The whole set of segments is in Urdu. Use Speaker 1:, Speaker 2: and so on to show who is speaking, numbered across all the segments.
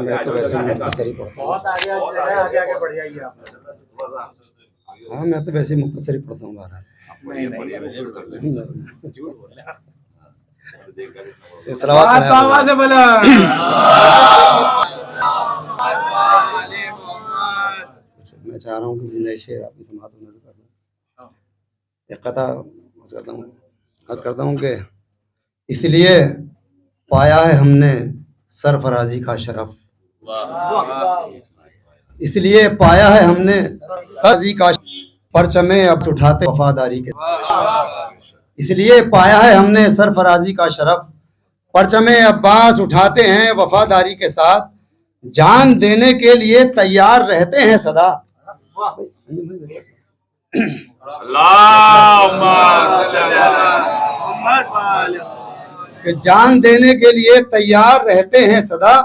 Speaker 1: میں تو ویسے مختصر ہی پڑھتا ہوں. ہاں میں تو ویسے مختصر ہی پڑھتا ہوں بہرحال. میں چاہ رہا ہوں کہ نئے شعر آپ کی سماعت میں نظر کر دوں. ایک قطع عرض کرتا ہوں کہ اس لیے پایا ہے ہم نے سرفرازی کا شرف، اس لیے پایا ہے ہم نے سرفرازی کا پرچمیں اب اٹھاتے وفاداری کے، اس لیے پایا ہے ہم نے سرفرازی کا شرف، پرچمیں عباس اٹھاتے ہیں وفاداری کے ساتھ، جان دینے کے لیے تیار رہتے ہیں سدا. کہ جان دینے کے لیے تیار رہتے ہیں سدا،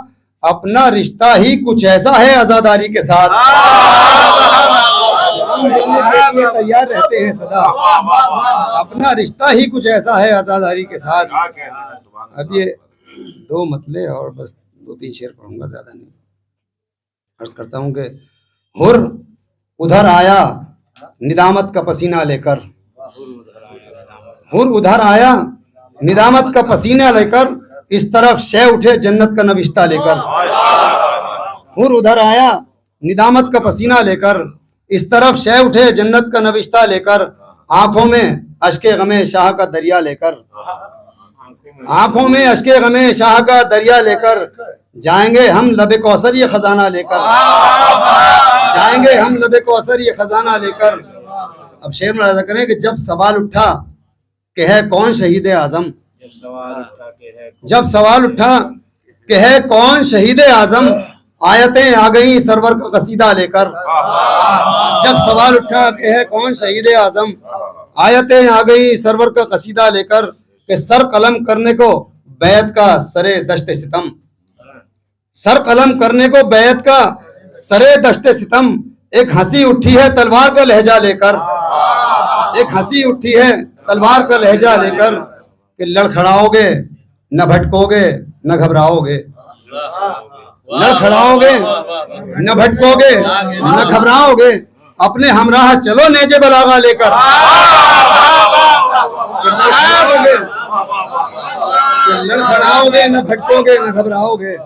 Speaker 1: اپنا رشتہ ہی کچھ ایسا ہے عزاداری کے ساتھ. جان دینے کے لیے تیار رہتے ہیں سدا، اپنا رشتہ ہی کچھ ایسا ہے عزاداری کے ساتھ. اب یہ دو مطلع اور بس 2-3 شعر پڑھوں گا، زیادہ نہیں. عرض کرتا ہوں کہ ہر ادھر آیا ندامت کا پسینہ لے کر، ہر ادھر آیا ندامت کا پسینہ لے کر، اس طرف شے اٹھے جنت کا نوشتہ لے کر. ہر ادھر آیا ندامت کا پسینہ لے کر، اس طرف شے اٹھے جنت کا نوشتہ لے کر، آنکھوں میں اشک غم شاہ کا دریا لے کر، آنکھوں میں اشک غم شاہ کا دریا لے کر، جائیں گے ہم لب کوثر یہ خزانہ لے کر، جائیں گے ہم لب کوثر یہ خزانہ لے کر. اب شعر ملاحظہ کریں کہ جب سوال اٹھا کہ ہے کون شہید اعظم، جب سوال اٹھا کہ ہے کون شہید اعظم، آیتیں آ گئیں سرور کا قصیدہ لے کر. جب سوال اٹھا کہ ہے کون شہید اعظم، آیتیں آ گئیں سرور کا قصیدہ لے کر، کہ سر قلم کرنے کو بیعت کا سرے دشت ستم، سر قلم کرنے کو بیعت کا سرے دشت ستم، ایک ہنسی اٹھی ہے تلوار کا لہجہ لے کر، ایک ہنسی اٹھی ہے تلوار کا لہجہ لے کر، کہ لڑکھڑاؤ گے نہ بھٹکو گے نہ گھبراؤ گے، لڑکھڑاؤ گے نہ بھٹکو گے نہ گھبراؤ گے، اپنے ہمراہ چلو نیجے بلاغہ لے کر. لڑکھڑاؤ گے نہ بھٹکو گے نہ گھبراؤ گے،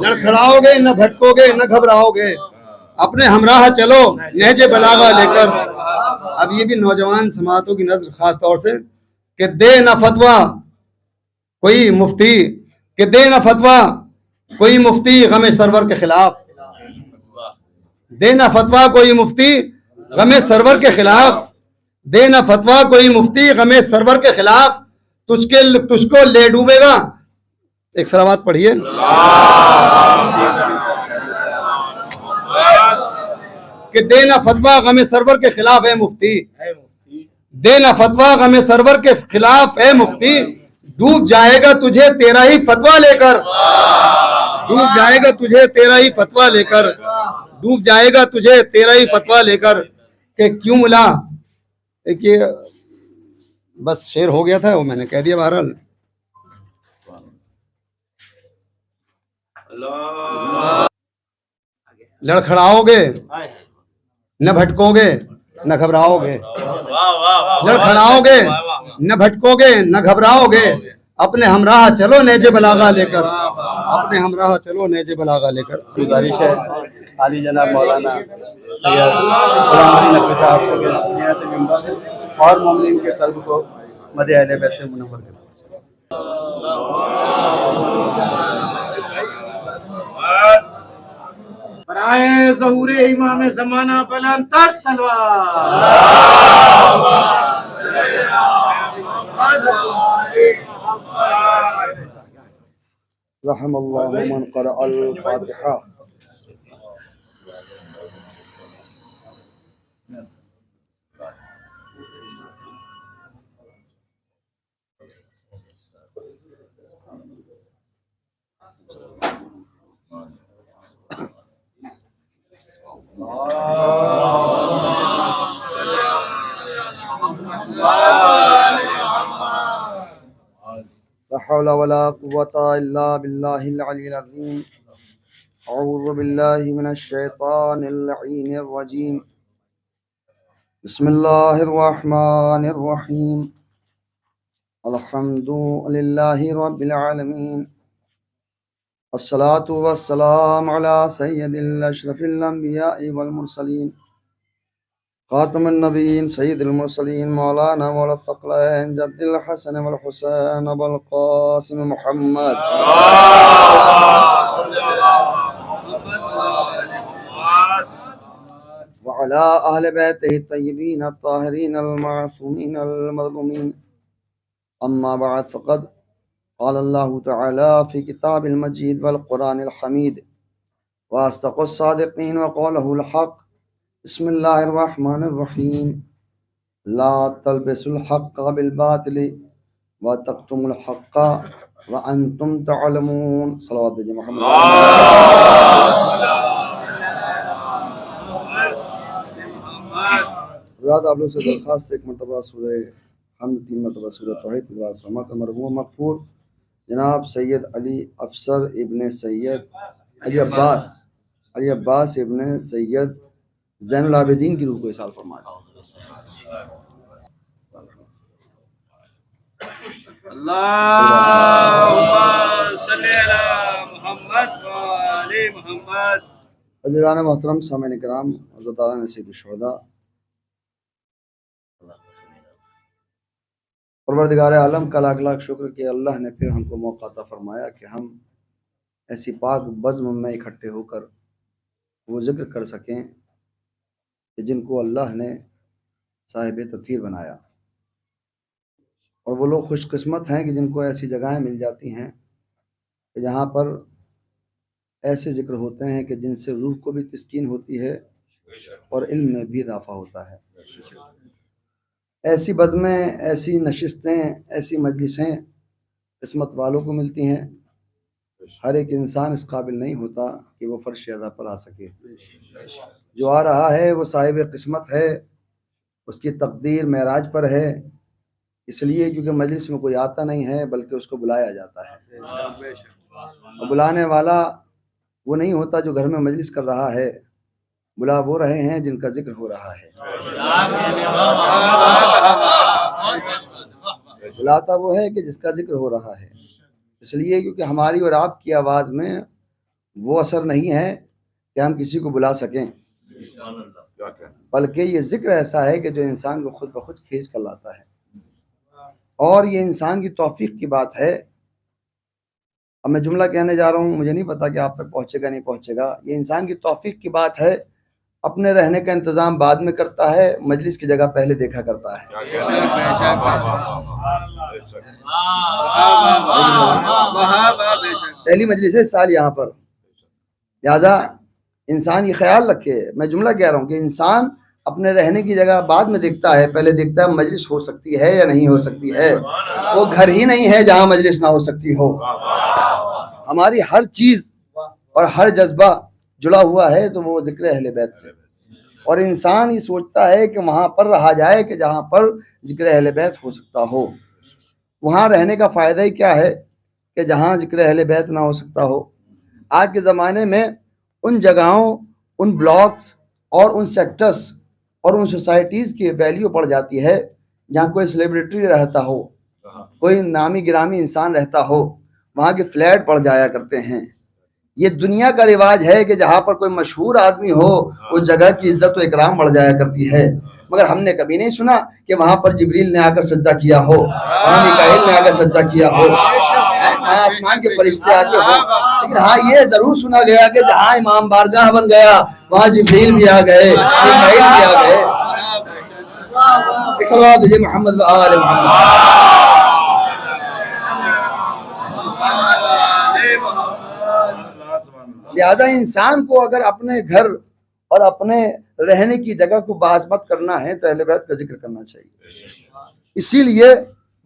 Speaker 1: لڑکھڑاؤ گے نہ بھٹکو گے نہ گھبراؤ گے، اپنے ہمراہ چلو نہج بلاغہ لے کر. اب یہ بھی نوجوان سماعتوں کی نظر خاص طور سے کہ دے نہ فتویٰ کوئی مفتی، کہ دے نہ فتویٰ کوئی مفتی غم سرور کے خلاف، دے نہ فتویٰ کوئی مفتی غم سرور کے خلاف، دے نہ فتویٰ کوئی مفتی غم سرور کے خلاف، تجھ کو لے ڈوبے گا. ایک صلوات پڑھیے. کہ دے نہ فتویٰ غم سرور کے خلاف ہے مفتی، دے نہ فتویٰ غم سرور کے خلاف ہے مفتی، ڈوب جائے گا تجھے تیرا ہی فتویٰ لے کر، ڈوب جائے گا تجھے تیرا ہی فتویٰ لے کر، ڈوب جائے گا تجھے تیرا ہی فتویٰ لے کر. کہ کیوں ملا ایک یہ بس شعر ہو گیا تھا وہ میں نے کہہ دیا. بہرحال لڑکھڑاؤ گے نہ بھٹکو گے نہ گھبراؤ گے، لڑکھڑاؤ گے نہ بھٹکو گے نہ گھبراؤ گے، اپنے ہمراہ چلو نیج بلاغہ لے کر، اپنے ہمراہ چلو نیج بلاغہ لے کر. گزارش ہے عالی جناب مولانا سید غلام علی نقوی صاحب کو زینت منبر اور مومنین کے قلب کو مدح اہل بیت سے منور کریں.
Speaker 2: برائے ظہور امام زمانہ بلند تر سلوات.
Speaker 1: رحم اللہ من قرأ الفاتحہ. لا حول ولا قوة إلا بالله العلي العظيم.
Speaker 3: أعوذ بالله من الشيطان اللعين الرجيم بسم الله الرحمن الرحيم الحمد لله رب العالمين الصلاة والسلام على سيد الأشرف الأنبياء والمرسلين خاتم النبيين سيد المرسلين مولانا مولا الثقلين جد الحسن والحسين أبو القاسم محمد وعلى أهل بيته الطيبين الطاهرين المعصومين المظلومين أما بعد فقد قال الله تعالى في كتاب المجيد والقرآن الحميد وأصدق الصادقين وقوله الحق بسم الله الرحمن الرحيم لا تلبسوا الحق بالباطل وتكتموا الحق وأنتم تعلمون صلوات بجي محمد حضرات آپ لوگ سے درخواست ایک مرتبہ سورہ حمد 3 مرتبہ سورہ توحید تلاوت فرما کر مرحوم مغفور جناب سید علی افسر ابن سید علی عباس ابن سید زین العابدین کی روح کو اصال فرما دیں.
Speaker 2: اللهم صل على محمد وآل محمد.
Speaker 3: عزیزان محترم سامعین کرام عزتداران سید الشہداء، پروردگار عالم کا لاکھ لاکھ شکر کہ اللہ نے پھر ہم کو موقع عطا فرمایا کہ ہم ایسی پاک بزم میں اکٹھے ہو کر وہ ذکر کر سکیں کہ جن کو اللہ نے صاحب تطہیر بنایا، اور وہ لوگ خوش قسمت ہیں کہ جن کو ایسی جگہیں مل جاتی ہیں کہ جہاں پر ایسے ذکر ہوتے ہیں کہ جن سے روح کو بھی تسکین ہوتی ہے اور علم میں بھی اضافہ ہوتا ہے. ایسی بزمیں، ایسی نشستیں، ایسی مجلسیں قسمت والوں کو ملتی ہیں. ہر ایک انسان اس قابل نہیں ہوتا کہ وہ فرش اعلیٰ پر آ سکے. جو آ رہا ہے وہ صاحب قسمت ہے، اس کی تقدیر معراج پر ہے، اس لیے کیونکہ مجلس میں کوئی آتا نہیں ہے بلکہ اس کو بلایا جاتا ہے. اور بلانے والا وہ نہیں ہوتا جو گھر میں مجلس کر رہا ہے، بلا وہ رہے ہیں جن کا ذکر ہو رہا ہے. بلاتا وہ ہے کہ جس کا ذکر ہو رہا ہے. اس لیے کیونکہ ہماری اور آپ کی آواز میں وہ اثر نہیں ہے کہ ہم کسی کو بلا سکیں، بلکہ یہ ذکر ایسا ہے کہ جو انسان کو خود بخود کھینچ کر لاتا ہے. اور یہ انسان کی توفیق کی بات ہے. اب میں جملہ کہنے جا رہا ہوں، مجھے نہیں پتا کہ آپ تک پہنچے گا نہیں پہنچے گا. یہ انسان کی توفیق کی بات ہے. اپنے رہنے کا انتظام بعد میں کرتا ہے، مجلس کی جگہ پہلے دیکھا کرتا ہے. پہلی مجلس ہے سال یہاں پر، لہذا انسان یہ خیال رکھے. میں جملہ کہہ رہا ہوں کہ انسان اپنے رہنے کی جگہ بعد میں دیکھتا ہے، پہلے دیکھتا ہے مجلس ہو سکتی ہے یا نہیں ہو سکتی ہے. وہ گھر ہی نہیں ہے جہاں مجلس نہ ہو سکتی ہو. ہماری ہر چیز اور ہر جذبہ جڑا ہوا ہے تو وہ ذکر اہل بیت سے. اور انسان یہ سوچتا ہے کہ وہاں پر رہا جائے کہ جہاں پر ذکر اہل بیت ہو سکتا ہو. وہاں رہنے کا فائدہ ہی کیا ہے کہ جہاں ذکر اہل بیت نہ ہو سکتا ہو. آج کے زمانے میں ان جگہوں، ان بلاکس اور ان سیکٹرز اور ان سوسائٹیز کی ویلیو پڑ جاتی ہے جہاں کوئی سیلیبریٹی رہتا ہو، کوئی نامی گرامی انسان رہتا ہو، وہاں کے فلیٹ پڑ جایا کرتے ہیں. یہ دنیا کا رواج ہے کہ جہاں پر کوئی مشہور آدمی ہو اس جگہ کی عزت و اکرام بڑھ جایا کرتی ہے. مگر ہم نے کبھی نہیں سنا کہ وہاں پر جبریل نے آ کر سجدہ کیا ہو، وہاں میکائیل نے آ کر سجدہ کیا ہو، وہاں آسمان کے فرشتے آتے ہو. لیکن ہاں یہ ضرور سنا گیا کہ جہاں امام بارگاہ بن گیا وہاں جبریل بھی آ گئے، میکائیل بھی آ گئے. ایک صلوات دیجیے محمد و آل محمد. لہذا انسان کو اگر اپنے گھر اور اپنے رہنے کی جگہ کو باعظمت کرنا ہے تو اہل بیت کا ذکر کرنا چاہیے. اسی لیے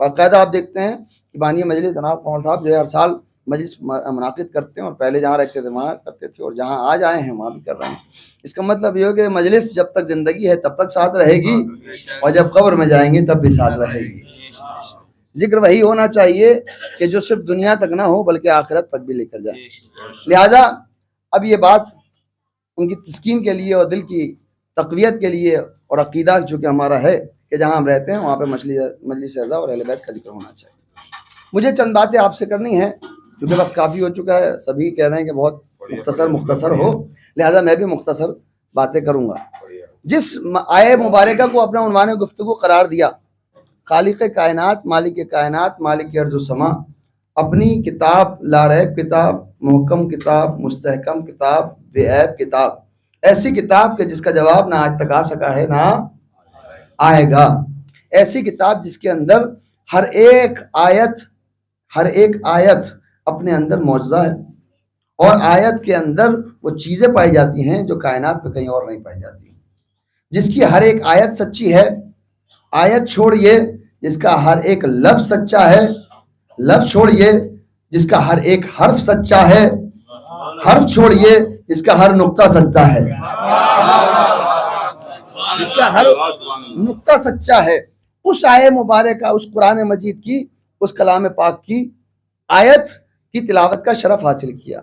Speaker 3: باقاعدہ آپ دیکھتے ہیں کہ بانی مجلس جناب قمر صاحب جو ہے ہر سال مجلس منعقد کرتے ہیں، اور پہلے جہاں رہتے تھے وہاں کرتے تھے، اور جہاں آج آئے ہیں وہاں بھی کر رہے ہیں. اس کا مطلب یہ ہو کہ مجلس جب تک زندگی ہے تب تک ساتھ رہے گی، اور جب قبر میں جائیں گے تب بھی ساتھ رہے گی. ذکر وہی ہونا چاہیے کہ جو صرف دنیا تک نہ ہو بلکہ آخرت تک بھی لے کر جائے. لہذا اب یہ بات ان کی تسکین کے لیے اور دل کی تقویت کے لیے اور عقیدہ چونکہ ہمارا ہے کہ جہاں ہم رہتے ہیں وہاں پہ مجلس اعضاء اور اہل بیت کا ذکر ہونا چاہیے. مجھے چند باتیں آپ سے کرنی ہیں کیونکہ وقت کافی ہو چکا ہے. سبھی کہہ رہے ہیں کہ بہت مختصر ہو، لہذا میں بھی مختصر باتیں کروں گا. جس آیے مبارکہ کو اپنا عنوان گفتگو قرار دیا، خالق کائنات، مالک کائنات، مالک ارض و سما، اپنی کتاب، لاریب کتاب، محکم کتاب، مستحکم کتاب، بے عیب کتاب، ایسی کتاب کہ جس کا جواب نہ آج تک آ سکا ہے نہ آئے گا. ایسی کتاب جس کے اندر ہر ایک آیت اپنے اندر معجزہ ہے، اور آیت کے اندر وہ چیزیں پائی جاتی ہیں جو کائنات میں کہیں اور نہیں پائی جاتی، جس کی ہر ایک آیت سچی ہے. آیت چھوڑیے جس کا ہر ایک لفظ سچا ہے، لفظ چھوڑیے جس کا ہر ایک حرف سچا ہے، حرف چھوڑیے جس کا ہر نقطہ سچا ہے، جس کا ہر نقطہ سچا ہے. اس آیے مبارکہ، اس قرآن مجید کی، اس کلام پاک کی آیت کی تلاوت کا شرف حاصل کیا.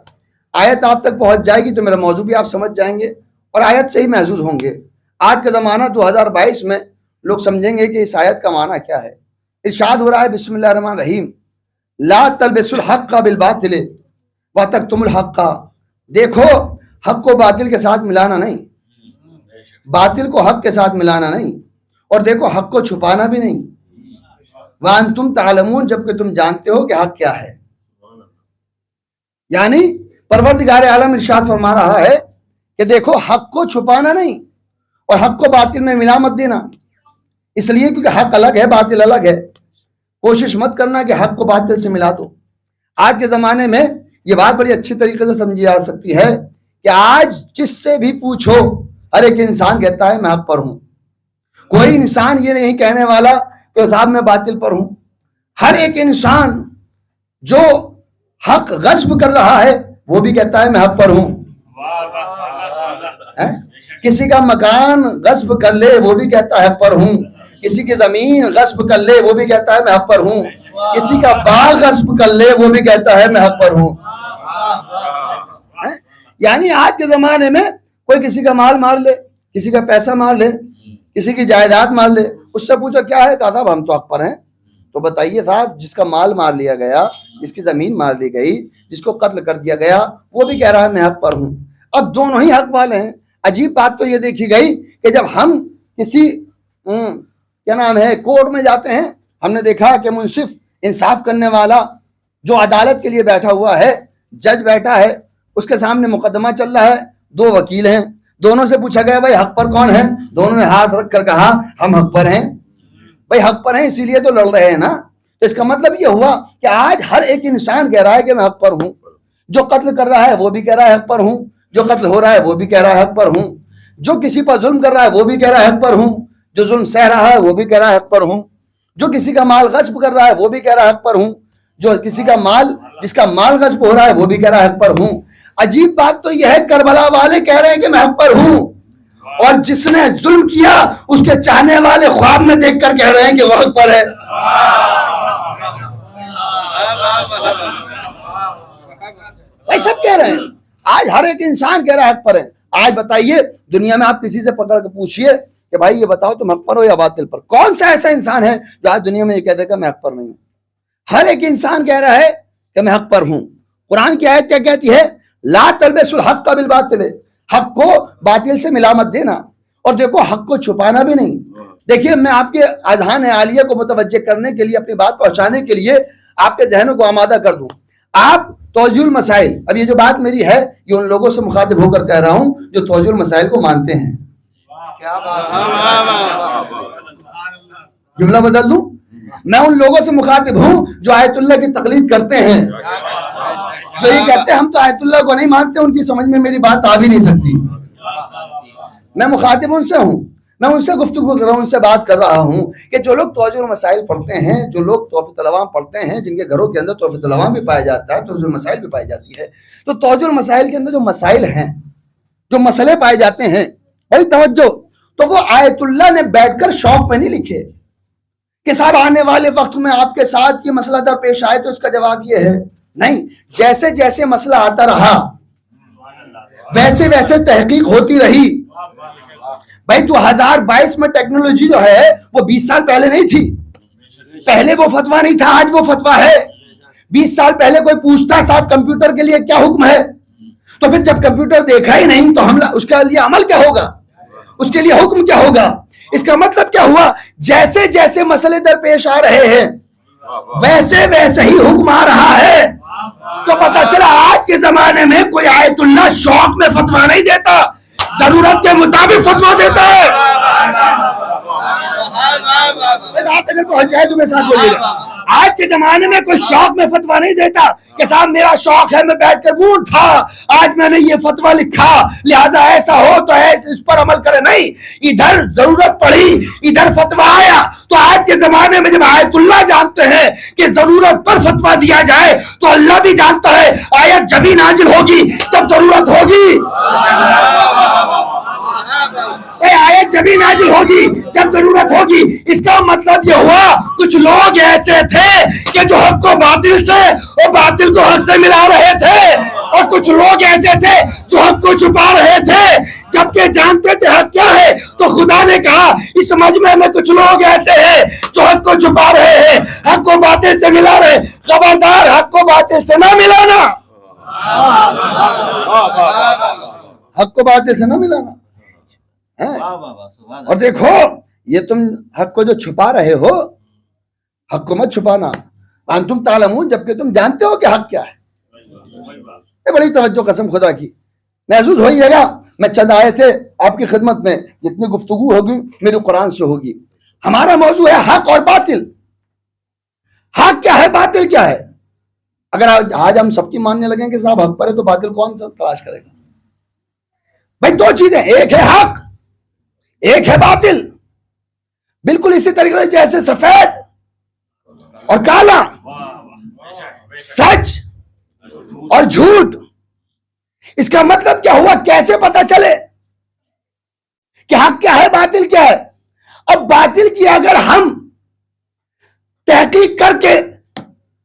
Speaker 3: آیت آپ تک پہنچ جائے گی تو میرا موضوع بھی آپ سمجھ جائیں گے اور آیت سے ہی محظوظ ہوں گے. آج کا زمانہ 2022 میں لوگ سمجھیں گے کہ اس آیت کا معنی کیا ہے. ارشاد ہو رہا ہے بسم اللہ الرحمن الرحیم، لا تلبسوا الحق بالباطل وتکتموا الحق. دیکھو حق کو باطل کے ساتھ ملانا نہیں، باطل کو حق کے ساتھ ملانا نہیں، اور دیکھو حق کو چھپانا بھی نہیں. وانتم تعلمون، جبکہ تم جانتے ہو کہ حق کیا ہے. یعنی پروردگار عالم ارشاد فرما رہا ہے کہ دیکھو حق کو چھپانا نہیں اور حق کو باطل میں ملا مت دینا، اس لیے کیونکہ حق الگ ہے، باطل الگ ہے. کوشش مت کرنا کہ حق کو باطل سے ملا دو. آج کے زمانے میں یہ بات بڑی اچھی طریقے سے سمجھی جا سکتی ہے کہ آج جس سے بھی پوچھو ہر ایک انسان کہتا ہے میں حق پر ہوں. کوئی انسان یہ نہیں کہنے والا کہ صاحب میں باطل پر ہوں. ہر ایک انسان جو حق غصب کر رہا ہے وہ بھی کہتا ہے میں حق پر ہوں. کسی کا مکان غصب کر لے وہ بھی کہتا ہے حق پر ہوں. کسی کی زمین غصب کر لے وہ بھی کہتا ہے میں حق پر ہوں. کسی کا باغ غصب کر لے وہ بھی کہتا ہے میں حق پر ہوں. یعنی آج کے زمانے میں کوئی کسی کا مال مار لے، کسی کا پیسہ مار لے، کسی کی جائیداد مار لے، اس سے پوچھو کیا ہے، کہا صاحب ہم تو حق پر ہیں. تو بتائیے صاحب، جس کا مال مار لیا گیا، جس کی زمین مار لی گئی، جس کو قتل کر دیا گیا، وہ بھی کہہ رہا ہے میں حق پر ہوں. اب دونوں ہی حق والے ہیں. عجیب بات تو یہ دیکھی گئی کہ جب ہم کسی کورٹ میں جاتے ہیں، ہم نے دیکھا کہ منصف، انصاف کرنے والا جو عدالت کے لیے بیٹھا ہوا ہے، جج بیٹھا ہے، اس کے سامنے مقدمہ چل رہا ہے، دو وکیل ہیں، دونوں سے پوچھا گیا بھائی حق پر کون ہے؟ دونوں نے ہاتھ رکھ کر کہا ہم حق پر ہیں. بھائی حق پر ہیں اسی لیے تو لڑ رہے ہیں نا. تو اس کا مطلب یہ ہوا کہ آج ہر ایک انسان کہہ رہا ہے کہ میں حق پر ہوں. جو قتل کر رہا ہے وہ بھی کہہ رہا ہے حق پر ہوں، جو قتل ہو رہا ہے وہ بھی کہہ رہا ہے حق پر ہوں، جو کسی پر ظلم کر رہا ہے وہ بھی کہہ رہا ہے حق پر ہوں، جو ظلم سہ رہا ہے وہ بھی کہہ رہا ہے حق پر ہوں، جو کسی کا مال غصب کر رہا ہے وہ بھی کہہ رہا ہے حق پر ہوں، جو کسی کا مال، جس کا مال غصب ہو رہا ہے وہ بھی کہہ رہا ہے حق پر ہوں. عجیب بات تو یہ ہے کربلا والے کہہ رہے ہیں کہ میں حق پر ہوں، اور جس نے ظلم کیا اس کے چاہنے والے خواب میں دیکھ کر کہہ رہے ہیں کہ وہ حق پر ہے. بھائی سب کہہ رہے ہیں، آج ہر ایک انسان کہہ رہا ہے حق پر ہے. آج بتائیے دنیا میں آپ کسی سے پکڑ کے پوچھئے کہ بھائی یہ بتاؤ تم حق پر ہو یا باطل پر، کون سا ایسا انسان ہے جو آج دنیا میں یہ کہہ دے گا میں حق پر نہیں ہوں؟ ہر ایک انسان کہہ رہا ہے کہ میں حق پر ہوں. قرآن کی آیت کیا کہتی ہے؟ لا تلبسوا الحق بالباطل، حق کو باطل سے ملا مت دینا، اور دیکھو حق کو چھپانا بھی نہیں. دیکھیے میں آپ کے اذہان عالیہ کو متوجہ کرنے کے لیے، اپنی بات پہنچانے کے لیے آپ کے ذہنوں کو آمادہ کر دوں. آپ توضیح المسائل، اب یہ جو بات میری ہے یہ ان لوگوں سے مخاطب ہو کر کہہ رہا ہوں جو توضیح المسائل کو مانتے ہیں. کیا بات ہے، جملہ بدل دوں، میں ان لوگوں سے مخاطب ہوں جو آیت اللہ کی تقلید کرتے ہیں، جو یہ کہتے ہیں ہم تو آیت اللہ کو نہیں مانتے، ان کی سمجھ میں میری بات آ بھی نہیں سکتی. میں مخاطب ان سے ہوں، میں ان سے گفتگو کر رہا ہوں، ان سے بات کر رہا ہوں کہ جو لوگ توضیح المسائل پڑھتے ہیں، جو لوگ تحفۃ العوام پڑھتے ہیں، جن کے گھروں کے اندر تحفۃ العوام بھی پایا جاتا ہے، توضیح المسائل بھی پائی جاتی ہے، تو توضیح المسائل کے اندر جو مسائل ہیں، جو مسئلے پائے جاتے ہیں، بڑی توجہ، تو وہ آیت اللہ نے بیٹھ کر شوق میں نہیں لکھے کہ صاحب آنے والے وقت میں آپ کے ساتھ یہ مسئلہ درپیش آئے تو اس کا جواب یہ ہے. نہیں، جیسے جیسے مسئلہ آتا رہا ویسے ویسے تحقیق ہوتی رہی. بھائی 2022 میں ٹیکنالوجی جو ہے وہ 20 سال پہلے نہیں تھی. پہلے وہ فتویٰ نہیں تھا, آج وہ فتویٰ ہے. 20 سال پہلے کوئی پوچھتا صاحب کمپیوٹر کے لیے کیا حکم ہے, تو پھر جب کمپیوٹر دیکھا ہی نہیں تو اس کے لیے عمل کیا ہوگا, اس کے لیے حکم کیا ہوگا. اس کا مطلب کیا ہوا, جیسے جیسے مسئلے درپیش آ رہے ہیں ویسے ویسے ہی حکم آ رہا ہے. تو پتہ چلا آج کے زمانے میں کوئی آیت اللہ شوق میں فتویٰ نہیں دیتا, ضرورت کے مطابق فتویٰ دیتا ہے. بات اگر پہنچ جائے تو میرے ساتھ بولیے گا. آج کے زمانے میں کوئی شوق میں فتویٰ نہیں دیتا کہ صاحب میرا شوق ہے, میں بیٹھ کر موڈ تھا, آج میں نے یہ فتویٰ لکھا لہٰذا ایسا ہو تو اس پر عمل کرے. نہیں, ادھر ضرورت پڑی, ادھر فتویٰ آیا. تو آج کے زمانے میں جب آیت اللہ جانتے ہیں کہ ضرورت پر فتویٰ دیا جائے تو اللہ بھی جانتا ہے آیت جبھی نازل ہوگی جب ضرورت ہوگی. آیت جبھی نازل ہوگی جب ضرورت ہوگی. اس کا مطلب یہ ہوا کچھ لوگ ایسے تھے کہ جو حق کو باطل سے اور باطل کو حق سے ملا رہے تھے, اور کچھ لوگ ایسے تھے جو حق کو چھپا رہے تھے جبکہ جانتے تھے حق کیا ہے. تو خدا نے کہا اس مجمع میں کچھ لوگ ایسے ہیں جو حق کو چھپا رہے ہیں, حق کو باطل سے ملا رہے. خبردار حق کو باطل سے نہ ملانا, حق کو باطل سے نہ ملانا. اور دیکھو یہ تم حق کو جو چھپا رہے ہو, حق کو مت چھپانا. انتم تعلمون, جبکہ تم جانتے ہو کہ حق کیا ہے. یہ بڑی توجہ قسم خدا کی. محسوس ہوئیے گا میں چند آئے تھے آپ کی خدمت میں, جتنی گفتگو ہوگی میری قرآن سے ہوگی. ہمارا موضوع ہے حق اور باطل. حق کیا ہے, باطل کیا ہے. اگر آج ہم سب کی ماننے لگیں کہ صاحب حق پر ہے تو باطل کون سا تلاش کرے گا. بھائی دو چیزیں, ایک ہے حق, ایک ہے باطل. بالکل اسی طریقے سے جیسے سفید اور کالا, سچ اور جھوٹ. اس کا مطلب کیا ہوا, کیسے پتا چلے کہ حق کیا ہے باطل کیا ہے. اب باطل کی اگر ہم تحقیق کر کے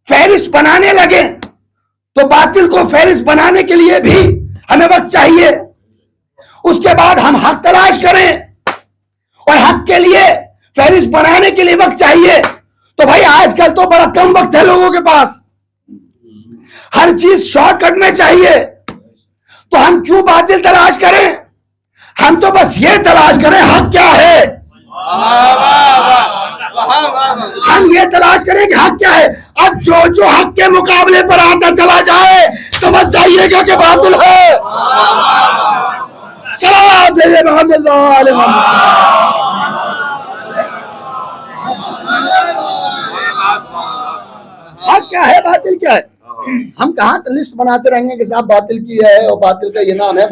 Speaker 3: فہرست بنانے لگے تو باطل کو فہرست بنانے کے لیے بھی ہمیں وقت چاہیے. اس کے بعد ہم حق تلاش کریں اور حق کے لیے فہرست بنانے کے لیے وقت چاہیے. تو بھائی آج کل تو بڑا کم وقت ہے لوگوں کے پاس, ہر چیز شارٹ کٹ میں چاہیے. تو ہم کیوں باطل تلاش کریں, ہم تو بس یہ تلاش کریں حق کیا ہے. ہم یہ تلاش کریں کہ حق کیا ہے. اب جو حق کے مقابلے پر آتا چلا جائے سمجھ جائیے گا کہ باطل ہے. صلوات محمد علیہ محمد. حق کیا ہے باطل کیا ہے. ہم کہاں لسٹ بناتے رہیں گے کہ صاحب باطل کی ہے اور باطل کا یہ نام ہے,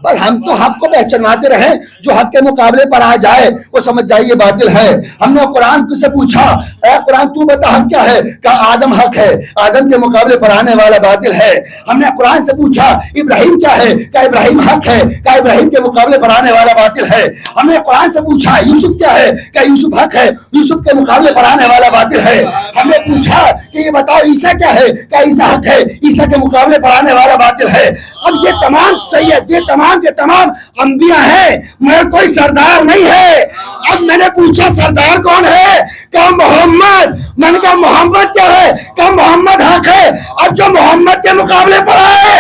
Speaker 3: بس ہم تو حق کو پہچانواتے رہیں. جو حق کے مقابلے پر آ جائے وہ سمجھ جائیے باطل ہے. ہم نے قرآن سے پوچھا اے قرآن تو بتا حق کیا ہے, کہا آدم حق ہے, آدم کے مقابلے پر آنے والا باطل ہے. ہم نے قرآن سے پوچھا ابراہیم کیا ہے, کہا ابراہیم حق ہے, کہا ابراہیم کے مقابلے پر آنے والا باطل ہے. ہم نے قرآن سے پوچھا یوسف کیا ہے, کہا یوسف حق ہے, یوسف کے مقابلے پر آنے والا باطل ہے. ہم نے پوچھا کہ یہ بتاؤ عیسیٰ کیا ہے, کہا عیسیٰ حق ہے, عیسیٰ کے مقابلے پر آنے والا باطل ہے. اب یہ تمام سید, یہ تمام کے تمام انبیاء ہیں, مگر کوئی سردار نہیں ہے. اب میں نے پوچھا سردار کون ہے, کہا محمد. میں نے کہا محمد کیا ہے, کہا محمد حق ہے. اب جو محمد کے مقابلے پر آئے,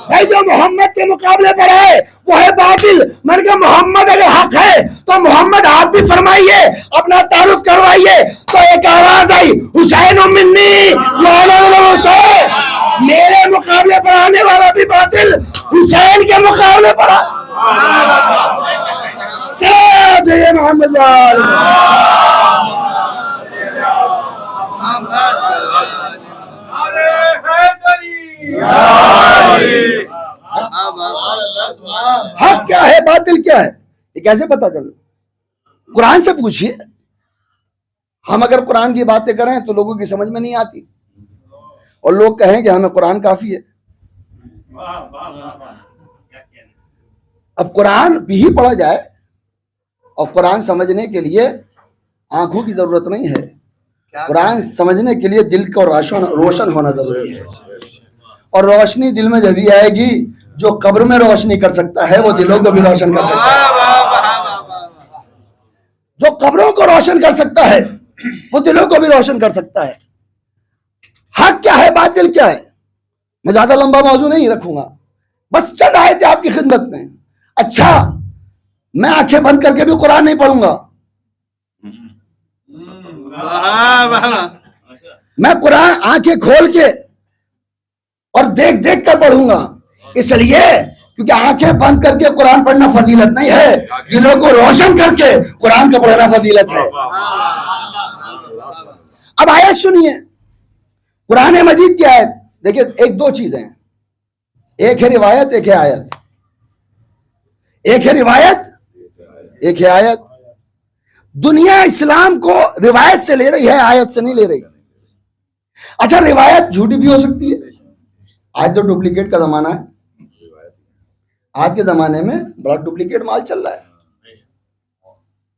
Speaker 3: بھائی جو محمد کے مقابلے پر ہے وہ ہے باطل. میں نے کہا محمد اگر حق ہے تو محمد آپ بھی فرمائیے, اپنا تعارف کروائیے. تو ایک آواز آئی حسین منی, مولانا حسین. میرے مقابلے پر آنے والا بھی باطل, حسین کے مقابلے پر محمد. حق کیا ہے باطل کیا ہے یہ کیسے پتا چلے؟ قرآن سے پوچھئے. ہم اگر قرآن کی باتیں کریں تو لوگوں کی سمجھ میں نہیں آتی, اور لوگ کہیں کہ ہمیں قرآن کافی ہے. اب قرآن بھی پڑھا جائے, اور قرآن سمجھنے کے لیے آنکھوں کی ضرورت نہیں ہے, قرآن سمجھنے کے لیے دل کو روشن ہونا ضروری ہے، اور روشنی دل میں جبھی آئے گی جو قبر میں روشنی کر سکتا ہے وہ دلوں کو بھی روشن کر سکتا ہے، جو قبروں کو روشن کر سکتا ہے وہ دلوں کو بھی روشن کر سکتا ہے۔ حق کیا ہے، باطل کیا ہے، میں زیادہ لمبا موضوع نہیں رکھوں گا، بس چند آیتیں آپ کی خدمت میں۔ اچھا، میں آنکھیں بند کر کے بھی قرآن نہیں پڑھوں گا، میں قرآن آنکھیں کھول کے اور دیکھ دیکھ کر پڑھوں گا، اس لیے کیونکہ آنکھیں بند کر کے قرآن پڑھنا فضیلت نہیں ہے، دلوں کو روشن کر کے قرآن کا پڑھنا فضیلت ہے۔ اب آیت سنیے، قرآن مجید کی آیت دیکھیں، ایک دو چیزیں، ایک ہے روایت، ایک ہے آیت، ایک ہے روایت، ایک ہے آیت۔ دنیا اسلام کو روایت سے لے رہی ہے، آیت سے نہیں لے رہی۔ اچھا، روایت جھوٹی بھی ہو سکتی ہے، آج تو ڈپلیکیٹ کا زمانہ ہے، آج کے زمانے میں بڑا ڈپلیکیٹ مال چل رہا ہے۔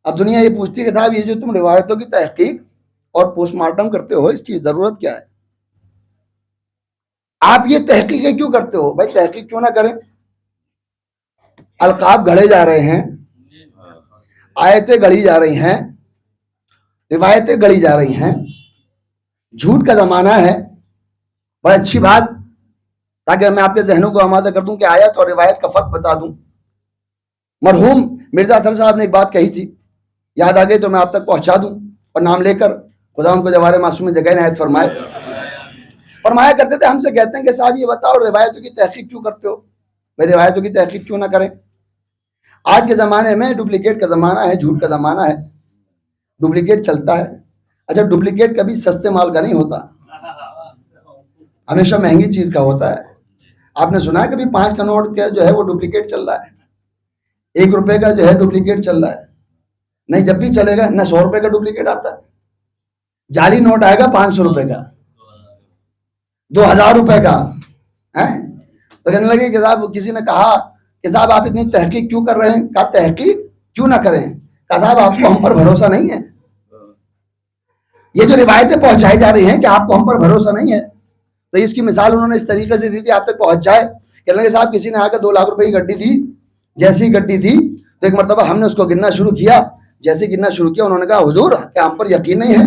Speaker 3: اب دنیا یہ پوچھتی ہے کہ صاحب یہ جو تم روایتوں کی تحقیق اور پوسٹ مارٹم کرتے ہو، اس کی ضرورت کیا ہے؟ آپ یہ تحقیقیں کیوں کرتے ہو؟ بھائی تحقیق کیوں نہ کریں؟ القاب گھڑے جا رہے ہیں، آیتیں گڑھی جا رہی ہیں، روایتیں گڑھی جا رہی ہیں، جھوٹ کا زمانہ ہے۔ بڑی اچھی بات، تاکہ میں آپ کے ذہنوں کو آمادہ کر دوں کہ آیت اور روایت کا فرق بتا دوں۔ مرحوم مرزا اطہر صاحب نے ایک بات کہی تھی، یاد آ گئی تو میں آپ تک پہنچا دوں، اور نام لے کر خدا ان کو جوار معصوم میں جگہ عنایت فرمائے۔ فرمایا کرتے تھے، ہم سے کہتے ہیں کہ صاحب یہ بتاؤ روایتوں کی تحقیق کیوں کرتے ہو؟ بھائی روایتوں کی تحقیق کیوں نہ کریں؟ آج کے زمانے میں ڈپلیکیٹ کا زمانہ ہے، جھوٹ کا زمانہ ہے، ڈپلیکیٹ چلتا ہے۔ اچھا، ڈپلیکیٹ کبھی سستے مال کا نہیں ہوتا، ہمیشہ مہنگی چیز کا ہوتا ہے۔ آپ نے سنا ہے کبھی 5 کا نوٹ کا جو ہے وہ ڈپلیکیٹ چل رہا ہے، 1 روپے کا جو ہے ڈپلیکیٹ چل رہا ہے؟ نہیں، جب بھی چلے گا نہ 100 روپے کا ڈپلیکیٹ آتا ہے، جعلی نوٹ آئے گا 500 روپے کا، 2000 روپے کا۔ تو کہنے لگے کہ صاحب، کسی نے کہا کہ صاحب آپ اتنی تحقیق کیوں کر رہے ہیں؟ کہا تحقیق کیوں نہ کریں؟ کہا صاحب آپ کو ہم پر بھروسہ نہیں ہے؟ یہ جو روایتیں پہنچائی جا رہی ہیں کہ آپ کو ہم پر بھروسہ نہیں ہے، تو اس کی مثال انہوں نے اس طریقے سے دی تھی آپ تک پہنچ جائے۔ کہنے لگے صاحب کسی نے آ کر 2 لاکھ روپے کی گڈی دی، جیسی گڈی دی تو ایک مرتبہ ہم نے اس کو گننا شروع کیا، جیسے گننا شروع کیا انہوں نے کہا حضور کیا ہم پر یقین نہیں ہے؟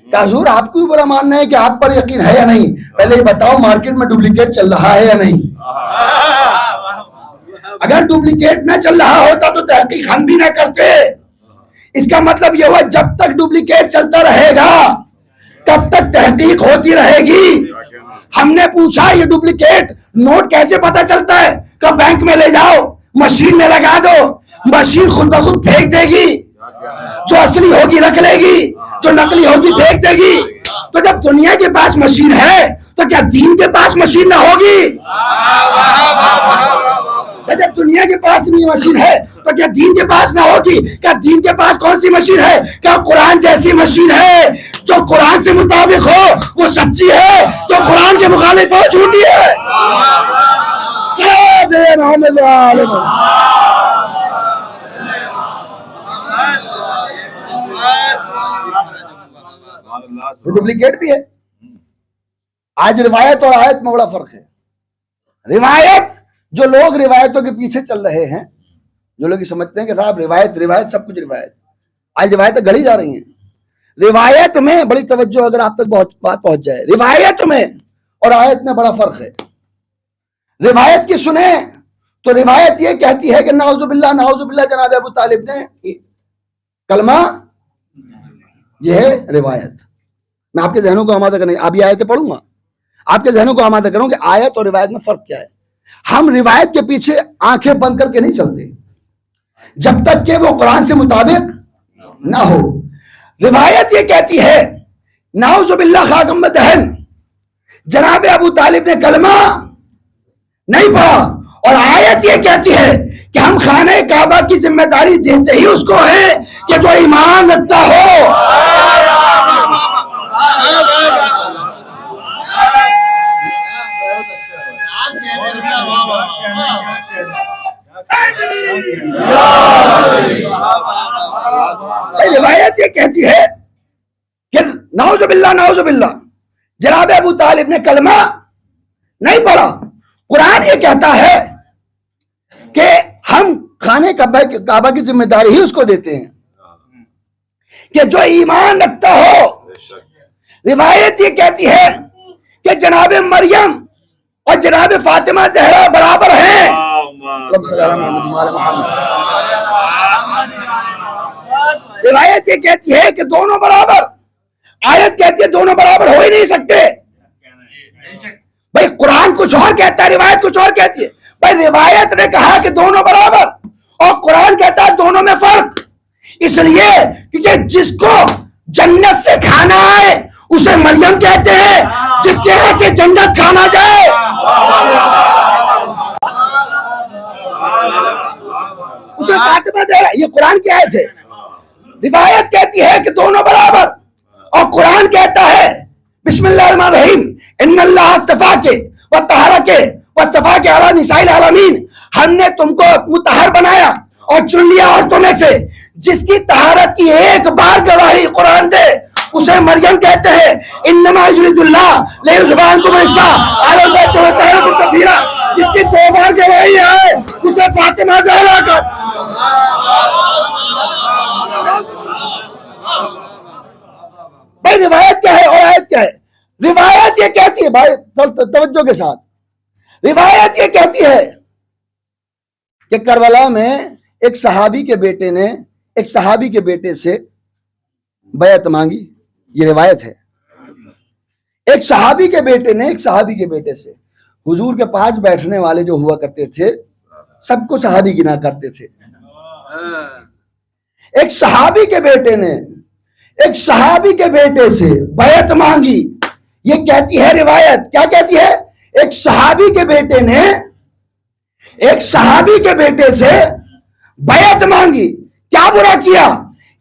Speaker 3: کہا حضور آپ کو بھی برا ماننا ہے کہ آپ پر یقین ہے یا نہیں؟ پہلے یہ بتاؤ مارکیٹ میں ڈپلیکیٹ چل رہا ہے یا نہیں؟ اگر ڈپلیکیٹ نہ چل رہا ہوتا تو تحقیق ہم بھی نہ کرتے۔ اس کا مطلب یہ ہوا جب تک ڈپلیکیٹ چلتا رہے گا تب تک تحقیق ہوتی رہے گی۔ ہم نے پوچھا یہ ڈپلیکیٹ نوٹ کیسے پتا چلتا ہے؟ کہ بینک میں لے جاؤ، مشین میں لگا دو، مشین خود بخود پھینک دے گی، جو اصلی ہوگی رکھ لے گی، جو نقلی ہوگی پھینک دے گی۔ تو جب دنیا کے پاس مشین ہے تو کیا دین کے پاس مشین نہ ہوگی؟ جب دنیا کے پاس نہیں مشین ہے تو کیا دین کے پاس نہ ہوگی؟ کیا دین کے پاس کون سی مشین ہے؟ کیا قرآن جیسی مشین ہے؟ جو قرآن سے مطابق ہو وہ سچی ہے، جو قرآن کے مخالف ہو جھوٹی ہے۔ ڈپلیکیٹ بھی ہے۔ آج روایت اور آیت میں بڑا فرق ہے۔ روایت، جو لوگ روایتوں کے پیچھے چل رہے ہیں، جو لوگ سمجھتے ہیں کہ صاحب روایت روایت سب کچھ روایت، آج روایتیں گڑھی جا رہی ہیں۔ روایت میں بڑی توجہ، اگر آپ تک بات پہنچ جائے، روایت میں اور آیت میں بڑا فرق ہے۔ روایت کی سنیں تو روایت یہ کہتی ہے کہ نعوذ باللہ جناب ابو طالب نے کلمہ، یہ ہے روایت۔ میں آپ کے ذہنوں کو آمادہ کرنے، اب یہ آیتیں پڑھوں گا، آپ کے ذہنوں کو آمادہ کروں کہ آیت اور روایت میں فرق کیا ہے۔ ہم روایت کے پیچھے آنکھیں بند کر کے نہیں چلتے جب تک کہ وہ قرآن سے مطابق نہ ہو۔ روایت یہ کہتی ہے نعوذ باللہ خاکم دہن، جناب ابو طالب نے کلمہ نہیں پڑھا، اور آیت یہ کہتی ہے کہ ہم خانہ کعبہ کی ذمہ داری دیتے ہی اس کو ہے کہ جو ایمان رکھتا ہو۔ روایت یہ کہتی ہے کہ نعوذ باللہ نعوذ باللہ، جناب ابو طالب نے کلمہ نہیں پڑھا. قرآن یہ کہتا ہے کہ ہم خانہ کعبہ کی ذمہ داری ہی اس کو دیتے ہیں کہ جو ایمان رکھتا ہو. روایت یہ کہتی ہے کہ جناب مریم اور جناب فاطمہ زہرا برابر ہیں. روایت یہ کہتی ہے کہ دونوں برابر، آیت کہتی ہے دونوں برابر ہو ہی نہیں سکتے. بھائی قرآن کچھ اور کہتا ہے، روایت کچھ اور کہتی ہے. بھائی روایت نے کہا کہ دونوں برابر اور قرآن کہتا ہے دونوں میں فرق. اس لیے کیونکہ جس کو جنت سے کھانا آئے اسے مریم کہتے ہیں، جس کے ہاں سے جنت کھانا جائے اسے فاطمہ دے رہا. یہ قرآن کی آیت ہے. روایت کہتی ہے کہ دونوں برابر اور قرآن کہتا ہے بسم اللہ الرحمن الرحیم ان اللہ اصطفاک وطہرک واصطفاک علی نساء العالمین. ہم نے تم کو مطہر بنایا اور چن لیا عورتوں میں سے. جس کی طہارت کی ایک بار گواہی قرآن دے اسے مریم کہتے ہیں. انما یرید اللہ لیذھب عنکم الرجس اہل البیت ویطہرکم تطہیرا. جس کی 2 بار گواہی ہے اسے فاطمہ زہرا کا. بھائی روایت کیا ہے اور آیت کیا ہے؟ روایت یہ کہتی ہے، بھائی توجہ کے ساتھ، روایت یہ کہتی ہے کہ کربلا میں ایک صحابی کے بیٹے نے ایک صحابی کے بیٹے سے بیعت مانگی. یہ روایت ہے. ایک صحابی کے بیٹے نے ایک صحابی کے بیٹے سے، حضور کے پاس بیٹھنے والے جو ہوا کرتے تھے سب کو صحابی گنا کرتے تھے. ایک صحابی کے بیٹے نے ایک صحابی کے بیٹے سے بیعت مانگی. یہ کہتی ہے روایت، کیا کہتی ہے؟ ایک صحابی کے بیٹے نے ایک صحابی کے بیٹے سے بیعت مانگی. کیا برا کیا؟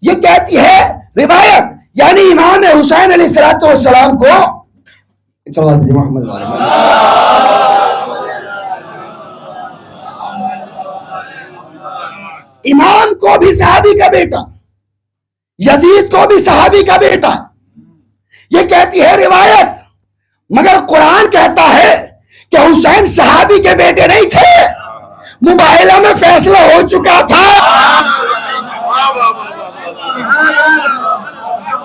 Speaker 3: یہ کہتی ہے روایت، یعنی امام حسین علیہ السلام کو محمد امام کو بھی صحابی کا بیٹا، یزید کو بھی صحابی کا بیٹا. یہ کہتی ہے روایت، مگر قرآن کہتا ہے کہ حسین صحابی کے بیٹے نہیں تھے، مباہلہ میں فیصلہ ہو چکا تھا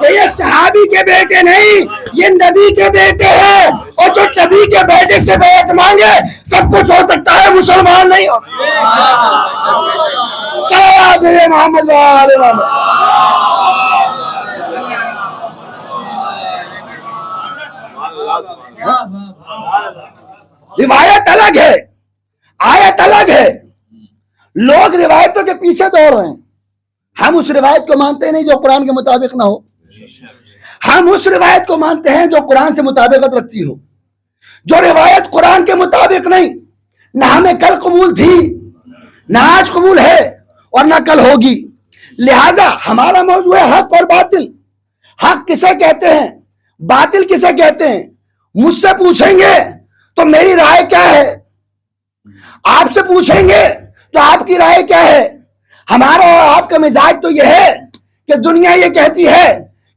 Speaker 3: کہ یہ صحابی کے بیٹے نہیں، یہ نبی کے بیٹے ہیں. اور جو نبی کے بیٹے سے بیعت مانگے سب کچھ ہو سکتا ہے، مسلمان نہیں ہو سکتا. محمد روایت الگ ہے، آیت الگ ہے. لوگ روایتوں کے پیچھے دوڑ رہے ہیں. ہم اس روایت کو مانتے نہیں جو قرآن کے مطابق نہ ہو. ہم اس روایت کو مانتے ہیں جو قرآن سے مطابقت رکھتی ہو. جو روایت قرآن کے مطابق نہیں، نہ ہمیں کل قبول تھی، نہ آج قبول ہے، اور نہ کل ہوگی. لہذا ہمارا موضوع ہے حق اور باطل. حق کسے کہتے ہیں، باطل کسے کہتے ہیں؟ مجھ سے پوچھیں گے تو میری رائے کیا ہے، آپ سے پوچھیں گے تو آپ کی رائے کیا ہے. ہمارا اور آپ کا مزاج تو یہ ہے کہ دنیا یہ کہتی ہے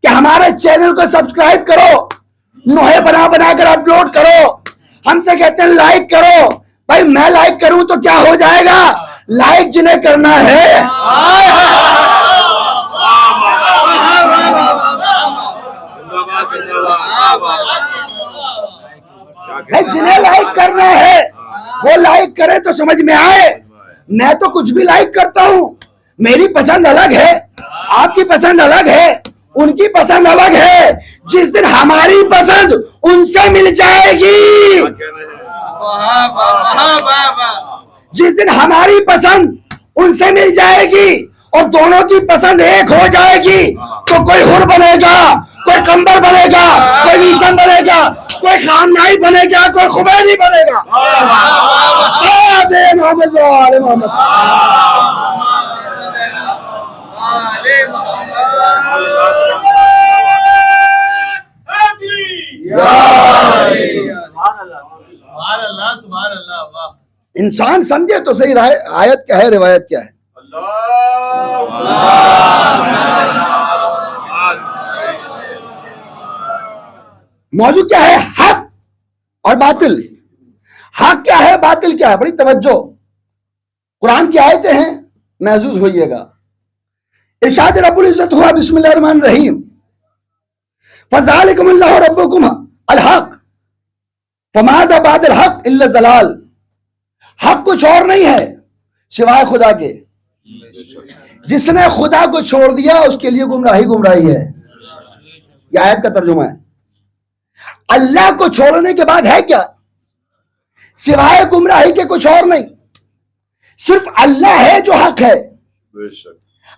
Speaker 3: کہ ہمارے چینل کو سبسکرائب کرو، نوحے بنا بنا کر اپلوڈ کرو. ہم سے کہتے ہیں لائک کرو. بھائی میں لائک کروں تو کیا ہو جائے گا؟ لائک جنہیں کرنا ہے جنہیں لائک کرنا ہے وہ لائک کرے تو سمجھ میں آئے. میں تو کچھ بھی لائک کرتا ہوں. میری پسند الگ ہے، آپ کی پسند الگ ہے، ان کی پسند الگ ہے. جس دن ہماری پسند ان سے مل جائے گی، جس دن ہماری پسند ان سے مل جائے گی اور دونوں کی پسند ایک ہو جائے گی تو کوئی حر بنے گا، کوئی کمبر بنے گا، کوئی ویسن بنے گا، کوئی خامنائی بنے گا، کوئی خمینی بنے گا. محمد محمد انسان سمجھے تو صحیح آیت کیا ہے، روایت کیا ہے. موضوع کیا ہے؟ حق اور باطل. حق کیا ہے، باطل کیا ہے؟ بڑی توجہ، قرآن کی آیتیں ہیں، محظوظ ہوئیے گا. ارشاد رب العزت ہوا بسم اللہ الرحمن الرحیم فذالکم اللہ ربکم الحق فماذا بعد الحق الا الضلال. حق کچھ اور نہیں ہے سوائے خدا کے. جس نے خدا کو چھوڑ دیا اس کے لیے گمراہی ہے. یہ آیت کا ترجمہ ہے. اللہ کو چھوڑنے کے بعد ہے کیا؟ سوائے گمراہی کے کچھ اور نہیں. صرف اللہ ہے جو حق ہے،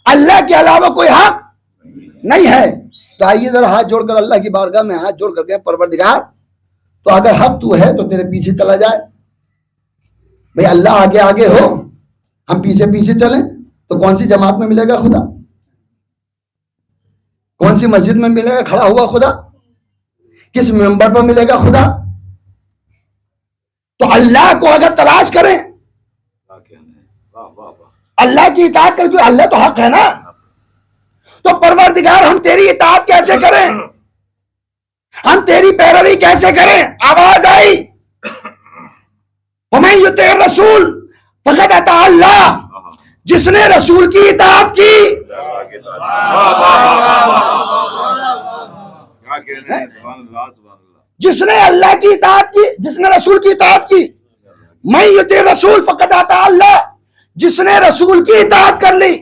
Speaker 3: اللہ کے علاوہ کوئی حق نہیں ہے. تو آئیے ذرا ہاتھ جوڑ کر اللہ کی بارگاہ میں ہاتھ جوڑ کر کے پروردگار تو اگر حق تو ہے تو تیرے پیچھے چلا جائے. بھئی اللہ آگے آگے ہو، ہم پیچھے پیچھے چلیں تو کون سی جماعت میں ملے گا خدا؟ کون سی مسجد میں ملے گا کھڑا ہوا خدا؟ کس منبر پر ملے گا خدا؟ تو اللہ کو اگر تلاش کریں، اللہ کی اطاعت کر کے، اللہ تو حق ہے نا، تو پروردگار ہم تیری اطاعت کیسے کریں؟ ہم تیری پیروی کیسے کریں؟ آواز آئی وَمَن يُطِعِ الرَّسُولَ فَقَدْ أَطَاعَ اللَّهَ. جس نے رسول کی اطاعت کی، جس نے اللہ کی اطاعت کی، جس نے رسول کی اطاعت کی، مَن يُطِعِ الرَّسُولَ فَقَدْ أَطَاعَ اللَّهَ. جس نے رسول کی اطاعت کر لی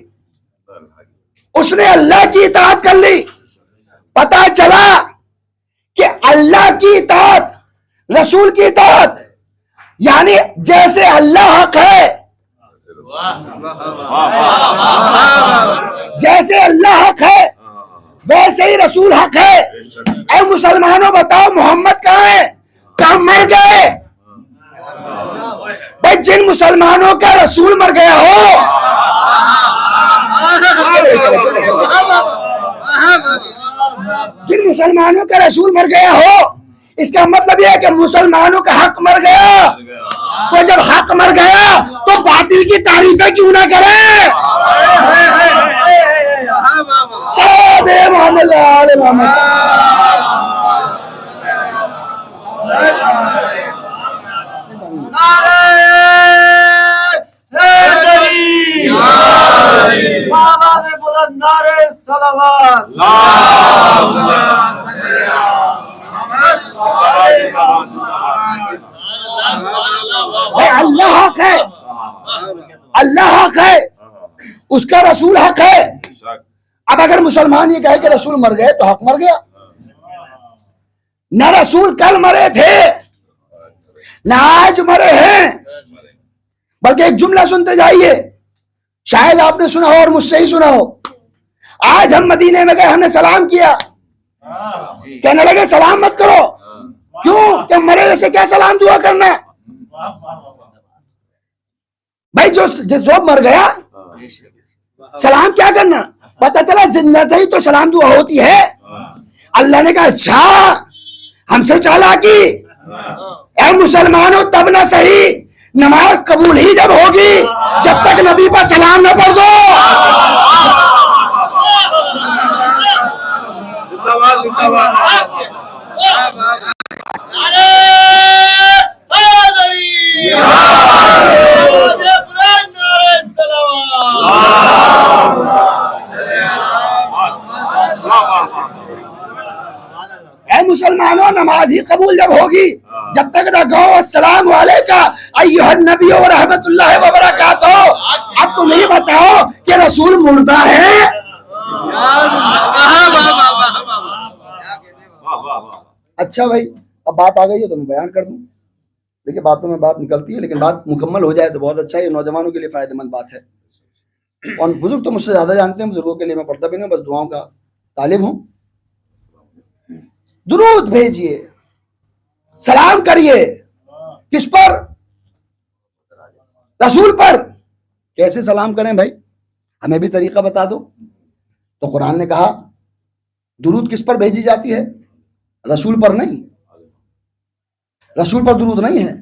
Speaker 3: اس نے اللہ کی اطاعت کر لی. پتا چلا کہ اللہ کی اطاعت، رسول کی اطاعت، یعنی جیسے اللہ حق ہے، جیسے اللہ حق ہے ویسے ہی رسول حق ہے. اے مسلمانوں بتاؤ محمد کہاں ہے؟ کہاں مر گئے؟ بھائی جن مسلمانوں کا رسول مر گیا ہو، جن مسلمانوں کا رسول مر گیا ہو، اس کا مطلب یہ ہے کہ مسلمانوں کا حق مر گیا. تو جب حق مر گیا تو باطل کی تعریفیں کیوں نہ کریں؟ صلی محمد آل محمد. اللہ حق ہے، اللہ حق ہے، اس کا رسول حق ہے. اب اگر مسلمان یہ کہے کہ رسول مر گئے تو حق مر گیا. نہ رسول کل مرے تھے نہ آج مرے ہیں. بلکہ ایک جملہ سنتے جائیے، شاید آپ نے سنا ہو اور مجھ سے ہی سنا ہو. آج ہم مدینے میں گئے، ہم نے سلام کیا، کہنے لگے سلام مت کرو. کیوں؟ کہ مرے ہوئے سے کیا سلام دعا کرنا؟ بھائی جو مر گیا سلام کیا کرنا؟ پتہ چلا زندہ تھی تو سلام دعا ہوتی ہے. اللہ نے کہا اچھا ہم سے چالاکی. اے مسلمانوں تب نہ صحیح، نماز قبول ہی جب ہوگی جب تک نبی پر سلام نہ پڑھ دو. اے مسلمانوں نماز ہی قبول جب ہوگی جب تک نہ کہو السلام علیکم ایھا النبی و رحمت اللہ وبرکاتہ. اب تم ہی بتاؤ کہ رسول مردہ ہے؟ اچھا بھائی اب بات آ گئی ہے تو میں بیان کر دوں. دیکھیں باتوں میں بات نکلتی ہے لیکن بات مکمل ہو جائے تو بہت اچھا ہے. یہ نوجوانوں کے لیے فائدہ مند بات ہے. اور بزرگ تو مجھ سے زیادہ جانتے ہیں، بزرگوں کے لیے میں پڑھتا بھی نہیں، بس دعاؤں کا طالب ہوں. درود بھیجئے، سلام کریے. کس پر؟ رسول پر. کیسے سلام کریں بھائی؟ ہمیں بھی طریقہ بتا دو. تو قرآن نے کہا درود کس پر بھیجی جاتی ہے؟ رسول پر نہیں. رسول پر درود نہیں ہے،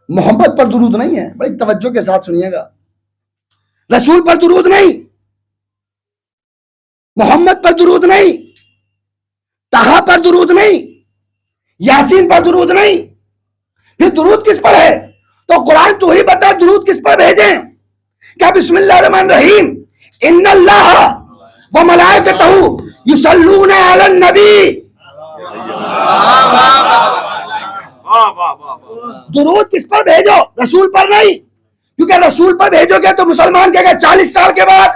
Speaker 3: محمد پر درود نہیں ہے. بڑی توجہ کے ساتھ سنیے گا. رسول پر درود نہیں، محمد پر درود نہیں.
Speaker 4: طہا پر درود نہیں, یاسین پر درود نہیں, پھر درود کس پر ہے؟ تو قرآن تو ہی بتا درود کس پر بھیجیں. کیا بسم اللہ الرحمن الرحیم ان اللہ و ملائکتہ یصلون علی النبی, درود کس پر بھیجو؟ رسول پر نہیں, کیونکہ رسول پر بھیجو گے تو مسلمان کہے گا 40 سال کے بعد.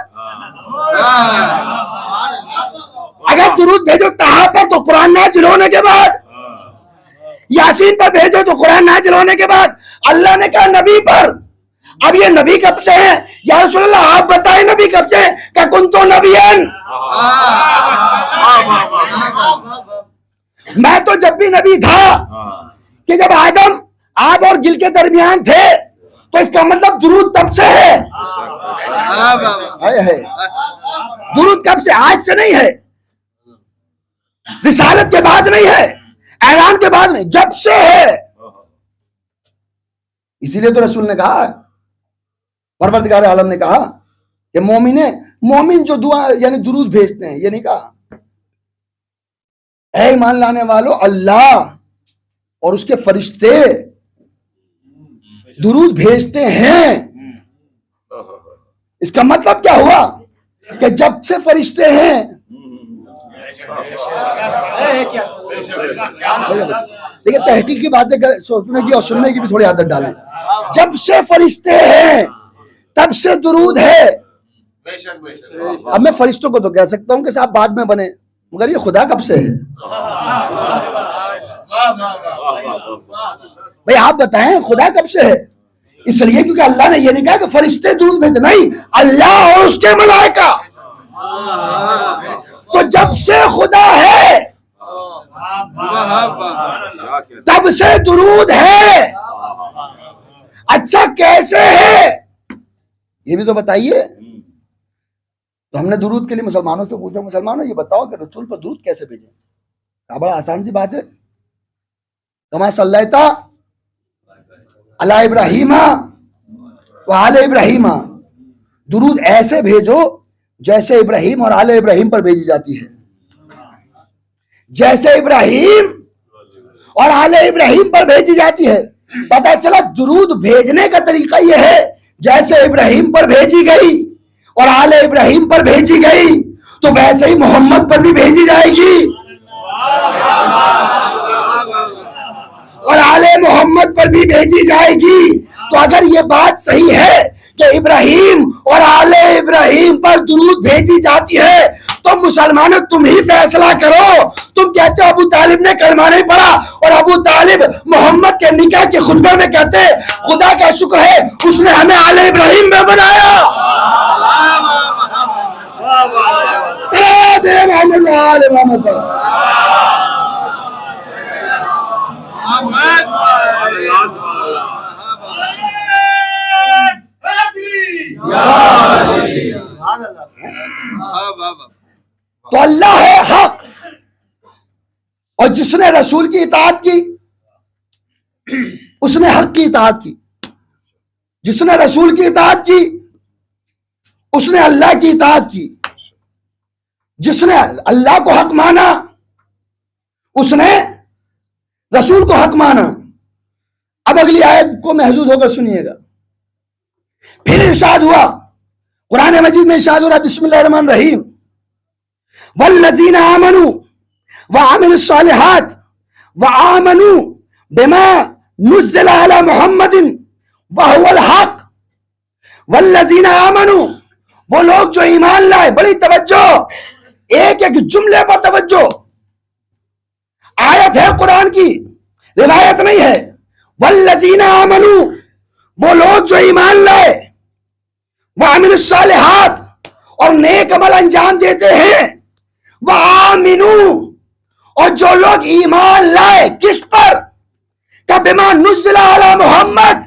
Speaker 4: اگر درود بھیجو طہا پر تو قرآن نازل ہونے کے بعد, یاسین پر بھیجو تو قرآن نازل ہونے کے بعد. اللہ نے کہا نبی پر. اب یہ نبی کب سے ہیں؟ یا رسول اللہ آپ بتائیں نبی کب سے ہیں؟ کہ کنتو نبیین, میں تو جب بھی نبی تھا کہ جب آدم آپ اور گل کے درمیان تھے, تو اس کا مطلب درود تب سے ہے. درود کب سے؟ آج سے نہیں ہے, رسالت کے بعد نہیں ہے, اعلان کے بعد نہیں, جب سے ہے. اسی لیے تو رسول نے کہا, پروردگار عالم نے کہا کہ مومن جو دعا یعنی درود بھیجتے ہیں, یہ نہیں کہا اے ایمان لانے والو اللہ اور اس کے فرشتے درود بھیجتے ہیں. اس کا مطلب کیا ہوا کہ جب سے فرشتے ہیں, لیکن تحقیق کی باتیں سوچنے کی اور سننے کی بھی تھوڑی عادت ڈالیں. جب سے فرشتے ہیں تب سے درود ہے. اب میں فرشتوں کو تو کہہ سکتا ہوں کہ صاحب بعد میں بنے, مگر یہ خدا کب سے ہے؟ بھئی آپ بتائیں خدا کب سے ہے؟ اس لیے کیونکہ اللہ نے یہ نہیں کہا کہ فرشتے درود بھیجتے, نہیں, اللہ اور اس کے ملائکہ. تو جب سے خدا ہے تب سے درود ہے. اچھا کیسے ہے یہ بھی تو بتائیے. تو ہم نے درود کے لیے مسلمانوں سے پوچھا, مسلمانوں یہ بتاؤ کہ رسول پر درود کیسے بھیجیں؟ بڑا آسان سی بات ہے, کما صلیت علی ابراہیم وآل ابراہیم, درود ایسے بھیجو جیسے ابراہیم اور آل ابراہیم پر بھیجی جاتی ہے. جیسے ابراہیم اور آل ابراہیم پر بھیجی جاتی ہے. پتہ چلا درود بھیجنے کا طریقہ یہ ہے, جیسے ابراہیم پر بھیجی گئی اور آل ابراہیم پر بھیجی گئی تو ویسے ہی محمد پر بھی بھیجی جائے گی, اور آل محمد پر بھی بھیجی جائے گی. تو اگر یہ بات صحیح ہے کہ ابراہیم اور آل ابراہیم پر درود بھیجی جاتی ہے تو مسلمانوں تم ہی فیصلہ کرو. تم کہتے ہو ابو طالب نے کلمہ نہیں پڑھا, اور ابو طالب محمد کے نکاح کے خطبے میں کہتے خدا کا شکر ہے اس نے ہمیں آل ابراہیم میں بنایا. صلوات محمد آل محمد. تو اللہ ہے حق, اور جس نے رسول کی اطاعت کی اس نے حق کی اطاعت کی. جس نے رسول کی اطاعت کی اس نے اللہ کی اطاعت کی. جس نے اللہ کو حق مانا اس نے رسول کو حق مانا. اب اگلی آیت کو محظوظ ہو کر سنیے گا. پھر ارشاد ہوا, قرآن مجید میں ارشاد ہو رہا, بسم اللہ الرحمن الرحیم, والذین آمنوا وعملوا الصالحات وآمنوا بما نزل علی محمد وهو الحق. والذین آمنوا, وہ لوگ جو ایمان لائے. بڑی توجہ, ایک ایک جملے پر توجہ. آیت ہے قرآن کی, روایت نہیں ہے. والذین آمنوا, وہ لوگ جو ایمان لائے, وعملوا الصالحات, اور نیک عمل انجام دیتے ہیں, وآمنوا, اور جو لوگ ایمان لائے کس پر؟ کہ بما نزل علی محمد,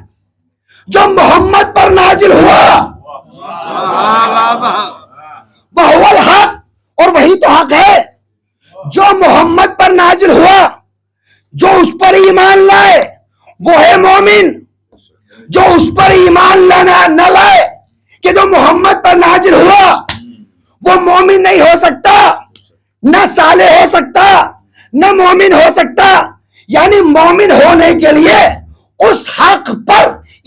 Speaker 4: جو محمد پر نازل ہوا. وہو الحق, اور وہی تو حق ہے. جو محمد پر نازل ہوا, جو اس پر ایمان لائے وہ ہے مومن. جو اس پر ایمان نہ لائے کہ جو محمد پر نازل ہوا وہ مومن نہیں ہو سکتا, نہ صالح ہو سکتا, نہ مومن ہو سکتا. یعنی مومن ہونے کے لیے اس حق پر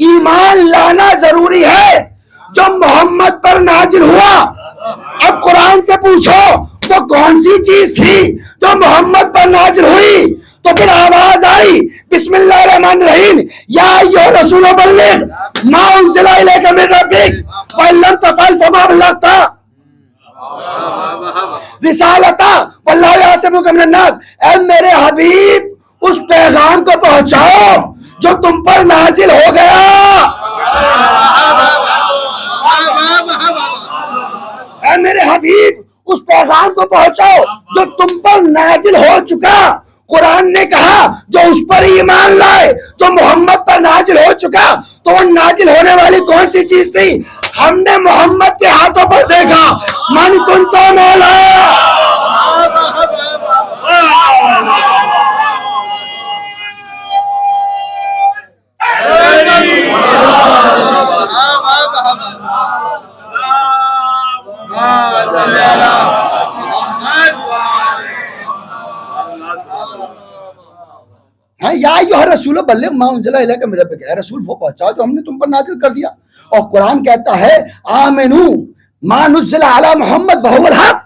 Speaker 4: ایمان لانا ضروری ہے جو محمد پر نازل ہوا. اب قرآن سے پوچھو وہ کون سی چیز تھی جو محمد پر نازل ہوئی؟ تو پھر آواز آئی بسم اللہ الرحمن الرحیم یا ایھا الرسول بلغ ما انزل الیک من ربک وان لم تفعل فما بلغت رسالتہ واللہ یعصمک من الناس. اے میرے حبیب اس پیغام کو پہنچاؤ جو تم پر نازل ہو گیا. اے میرے حبیب اس پیغام کو پہنچاؤ جو تم پر نازل ہو چکا. قرآن نے کہا جو اس پر ایمان لائے جو محمد پر نازل ہو چکا. تو وہ نازل ہونے والی کون سی چیز تھی؟ ہم نے محمد کے ہاتھوں پر دیکھا. من کنت مولا یا ایھا الرسول بلغ ما انزل الیک من ربک. اے رسول وہ پہنچاؤ جو ہم نے تم پر نازل کر دیا. اور قرآن کہتا ہے آمنو ما نزل علی محمد وہو الحق.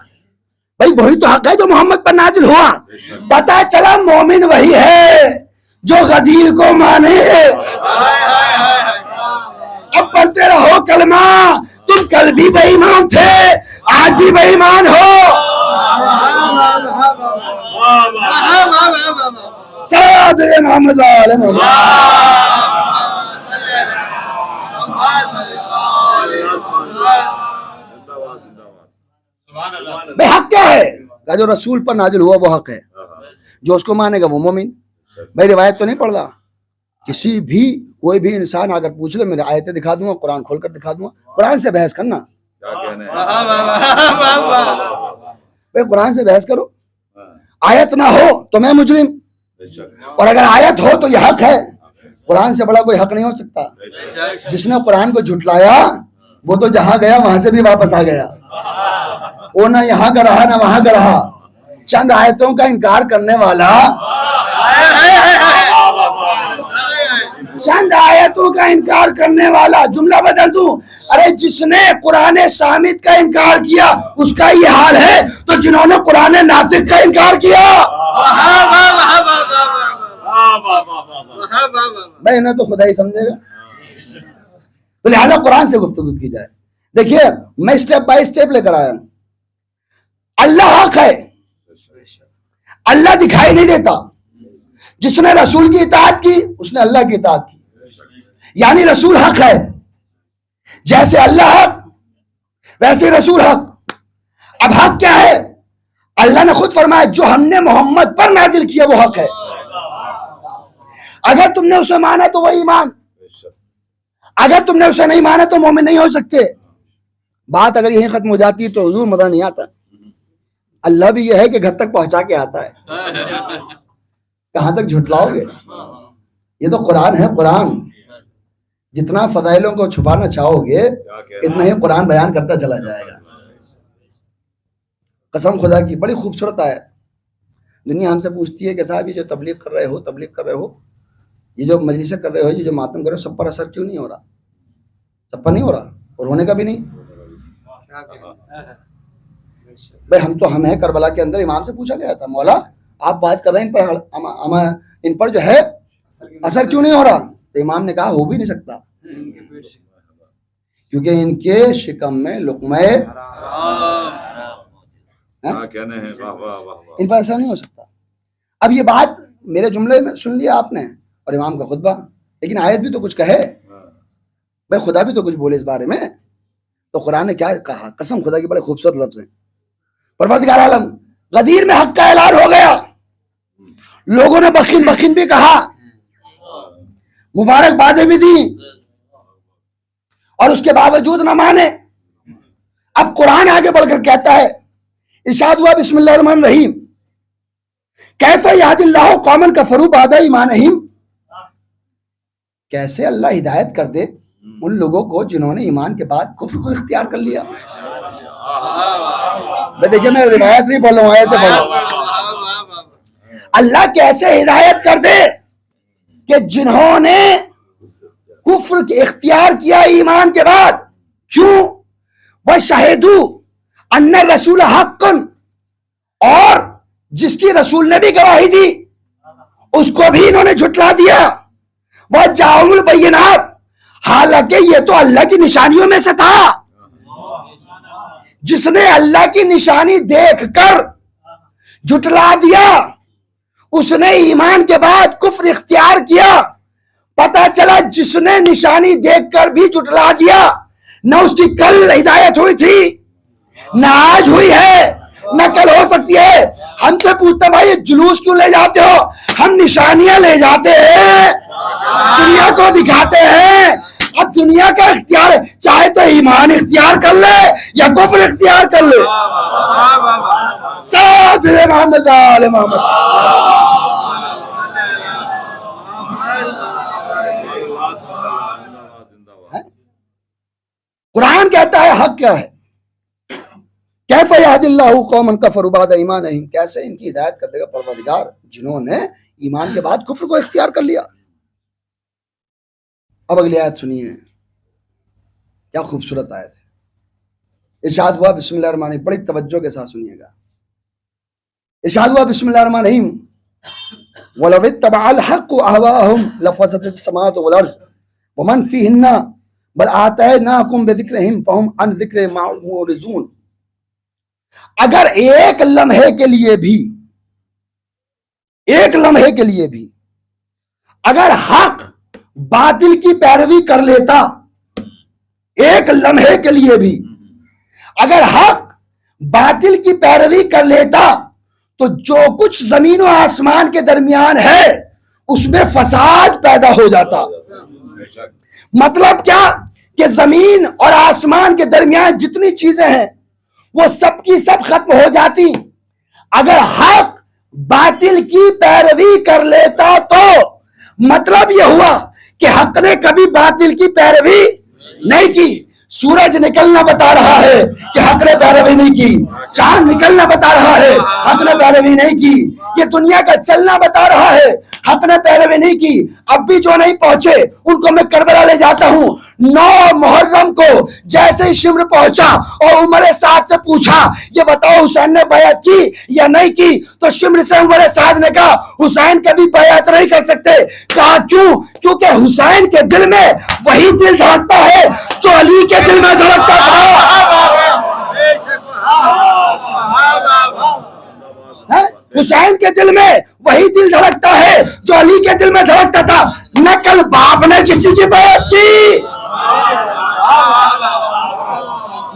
Speaker 4: بھائی وہی تو حق ہے جو محمد پر نازل ہوا. پتہ چلا مومن وہی ہے جو غدیر کو مانے. اب پڑھتے رہو کلمہ. تم کل بھی بے ایمان تھے آج بھی بے ایمان ہو. صلوات محمد علیہ محمد. بے حق کیا ہے؟ جو رسول پر نازل ہوا وہ حق ہے. جو اس کو مانے گا وہ مومن. میں روایت تو نہیں پڑھ رہا. کسی بھی کوئی بھی انسان اگر پوچھ لے میرے آیتیں دکھا دوں گا, قرآن کھول کر دکھا دوں گا. قرآن سے بحث کرنا. بھائی قرآن سے بحث کرو. آیت نہ ہو تو میں مجرم, اور اگر آیت ہو تو یہ حق ہے. قرآن سے بڑا کوئی حق نہیں ہو سکتا. جس نے قرآن کو جھٹلایا وہ تو جہاں گیا وہاں سے بھی واپس آ گیا. وہ نہ یہاں کا رہا نہ وہاں کا رہا. چند آیتوں کا انکار کرنے والا, چند آیتوں کا انکار کرنے والا, جملہ بدل دوں, ارے جس نے قرآن صامت کا انکار کیا اس کا یہ حال ہے تو جنہوں نے قرآن ناطق کا انکار کیا میں انہیں تو خدا ہی سمجھے گا. تو لہٰذا قرآن سے گفتگو کی جائے. دیکھیے میں سٹیپ بائی سٹیپ لے کر آیا ہوں. اللہ حق ہے, اللہ دکھائی نہیں دیتا. جس نے رسول کی اطاعت کی اس نے اللہ کی اطاعت کی. یعنی رسول حق ہے, جیسے اللہ حق ویسے رسول حق. اب حق کیا ہے؟ اللہ نے خود فرمایا جو ہم نے محمد پر نازل کیا وہ حق ہے. اگر تم نے اسے مانا تو وہ ایمان, اگر تم نے اسے نہیں مانا تو مومن نہیں ہو سکتے. بات اگر یہیں ختم ہو جاتی تو حضور مزہ نہیں آتا. اللہ بھی یہ ہے کہ گھر تک پہنچا کے آتا ہے. کہاں تک جھٹلاؤ گے؟ یہ تو قرآن ہے. قرآن جتنا فضائلوں کو چھپانا چاہو گے اتنا ہی قرآن بیان کرتا چلا جائے گا. قسم خدا کی بڑی خوبصورت آیت. دنیا ہم سے پوچھتی ہے کہ صاحب یہ جو تبلیغ کر رہے ہو, یہ جو مجلسیں کر رہے ہو, یہ جو ماتم کر رہے ہو, سب پر اثر کیوں نہیں ہو رہا؟ سب پر نہیں ہو رہا اور ہونے کا بھی نہیں. بھائی ہم ہیں کربلا کے اندر. امام سے پوچھا گیا تھا مولا آپ بات کر رہے ہیں ان پر جو ہے اثر کیوں نہیں ہو رہا؟ تو امام نے کہا ہو بھی نہیں سکتا کیونکہ ان کے شکم میں لقمہ ان پر اثر نہیں ہو سکتا. اب یہ بات میرے جملے میں سن لیا آپ نے اور امام کا خطبہ, لیکن آیت بھی تو کچھ کہے بھائی, خدا بھی تو کچھ بولے اس بارے میں. تو قرآن نے کیا کہا؟ قسم خدا کی بڑے خوبصورت لفظ ہیں. پروردگار عالم غدیر میں حق کا اعلان ہو گیا. لوگوں نے بخین بھی کہا, مبارک بادیں بھی دی, اور اس کے باوجود نہ مانے. اب قرآن آگے بڑھ کر کہتا ہے, ارشاد ہوا بسم اللہ الرحمن الرحیم, کیف یہد اللہ قوما کفروا بعد ایمانہم. کیسے اللہ ہدایت کر دے ان لوگوں کو جنہوں نے ایمان کے بعد کفر کو اختیار کر لیا. میں دیکھیں میں روایت نہیں پڑھ رہا ہوں, آیتیں پڑھ رہا ہوں. اللہ کیسے ہدایت کر دے کہ جنہوں نے کفر کے اختیار کیا ایمان کے بعد. کیوں؟ وَشَهِدُوا أَنَّ الرَّسُولَ حَقٌّ، اور جس کی رسول نے بھی گواہی دی اس کو بھی انہوں نے جھٹلا دیا. وَجَاءَهُمُ الْبَيِّنَاتُ، حالانکہ یہ تو اللہ کی نشانیوں میں سے تھا. جس نے اللہ کی نشانی دیکھ کر جھٹلا دیا اس نے ایمان کے بعد کفر اختیار کیا. پتا چلا جس نے نشانی دیکھ کر بھی جھٹلا دیا نہ اس کی کل ہدایت ہوئی تھی نہ آج ہوئی ہے نہ کل ہو سکتی ہے. ہم سے پوچھتے بھائی جلوس کیوں لے جاتے ہو؟ ہم نشانیاں لے جاتے ہیں، دنیا کو دکھاتے ہیں. اب دنیا کا اختیار ہے، چاہے تو ایمان اختیار کر لے یا کفر اختیار کر لے. ساتھ محمد آل محمد. قرآن کہتا ہے حق کیا ہے؟ کیف یہدی اللہ قوما کفروا بعد ایمانہم، کیسے ان کی ہدایت کر دے گا پروردگار جنہوں نے ایمان کے بعد کفر کو اختیار کر لیا. اب اگلی آیت سنیے، کیا خوبصورت آیت ہے. ارشاد ہوا بسم اللہ الرحمن الرحیم، بڑی توجہ کے ساتھ سنیے گا. ارشاد ہوا بسم اللہ الرحمن الرحیم، وَلَوِ اتَّبَعَ الْحَقُّ أَهْوَاءَهُمْ لَفَسَدَتِ السَّمَاوَاتُ وَالْأَرْضُ وَمَنْ فِيهِنَّ بل آتَيْنَاكُمْ بِذِكْرِهِمْ فَهُمْ عَنْ ذِكْرِ مُعْرِضُونَ. اگر ایک لمحے کے لیے بھی اگر حق باطل کی پیروی کر لیتا، ایک لمحے کے لیے بھی اگر حق باطل کی پیروی کر لیتا تو جو کچھ زمین و آسمان کے درمیان ہے اس میں فساد پیدا ہو جاتا. مطلب کیا کہ زمین اور آسمان کے درمیان جتنی چیزیں ہیں وہ سب کی سب ختم ہو جاتی. اگر حق باطل کی پیروی کر لیتا تو مطلب یہ ہوا کہ حق نے کبھی باطل کی پیروی نہیں کی. سورج نکلنا بتا رہا ہے کہ حق نے پیروی نہیں کی. چاند نکلنا بتا رہا ہے، حق نے پیروی نہیں کی. یہ دنیا کا چلنا بتا رہا ہے، حق نے پیروی نہیں کی. اب بھی جو نہیں پہنچے ان کو میں کربلا لے جاتا ہوں. 9 محرم کو جیسے ہی شمر پہنچا اور عمر سعد سے پوچھا یہ بتاؤ حسین نے بیعت کی یا نہیں کی، تو شمر سے عمر سعد نے کہا حسین کبھی بیعت نہیں کر سکتے. کہا کیوں؟ کیونکہ حسین کے دل میں وہی دل دھڑکتا ہے جو علی کے دل میں دھڑکتا تھا. حسین کے دل میں وہی دل دھڑکتا ہے جو علی کے دل میں دھڑکتا تھا. نہ کل باپ نے کسی کی بیعت کی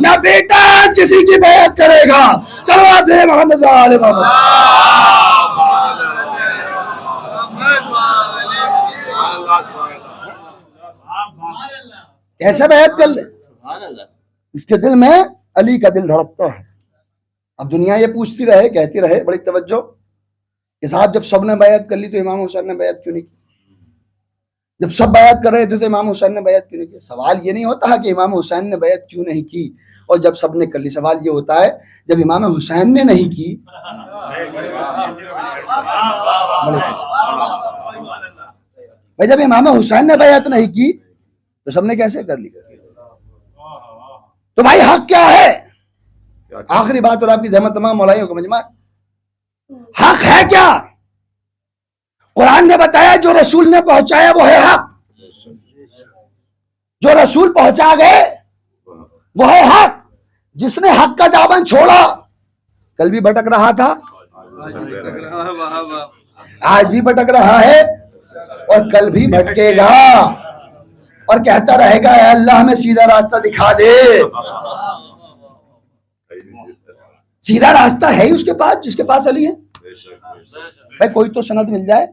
Speaker 4: نہ بیٹا کسی کی بیعت کرے گا. صلوات محمد آل محمد. کیسے بیعت کر لے؟ اس کے دل میں علی کا دل دھڑکتا ہے. اب دنیا یہ پوچھتی رہے، کہتی رہے بڑی توجہ کہ صاحب جب سب نے بیعت کر لی تو امام حسین نے بیعت کیوں نہیں کی؟ جب سب بیعت کر رہے تھے تو امام حسین نے بیعت کیوں نہیں کی؟ سوال یہ نہیں ہوتا کہ امام حسین نے بیعت کیوں نہیں کی اور جب سب نے کر لی. سوال یہ ہوتا ہے جب امام حسین نے نہیں کی بھائی، جب امام حسین نے بیعت نہیں کی تو سب نے کیسے کر لی؟ تو بھائی حق کیا ہے؟ آخری بات اور آپ کی زحمت تمام مولائیوں کو مجمع، حق ہے کیا؟ قرآن نے بتایا جو رسول نے پہنچایا وہ ہے حق. جو رسول پہنچا گئے وہ ہے حق. جس نے حق کا دامن چھوڑا کل بھی بھٹک رہا تھا، آج بھی بھٹک رہا ہے اور کل بھی بھٹکے گا اور کہتا رہے گا اے اللہ ہمیں سیدھا راستہ دکھا دے. سیدھا راستہ ہے ہی اس کے پاس جس کے پاس علی ہے. بھائی کوئی تو سند مل جائے،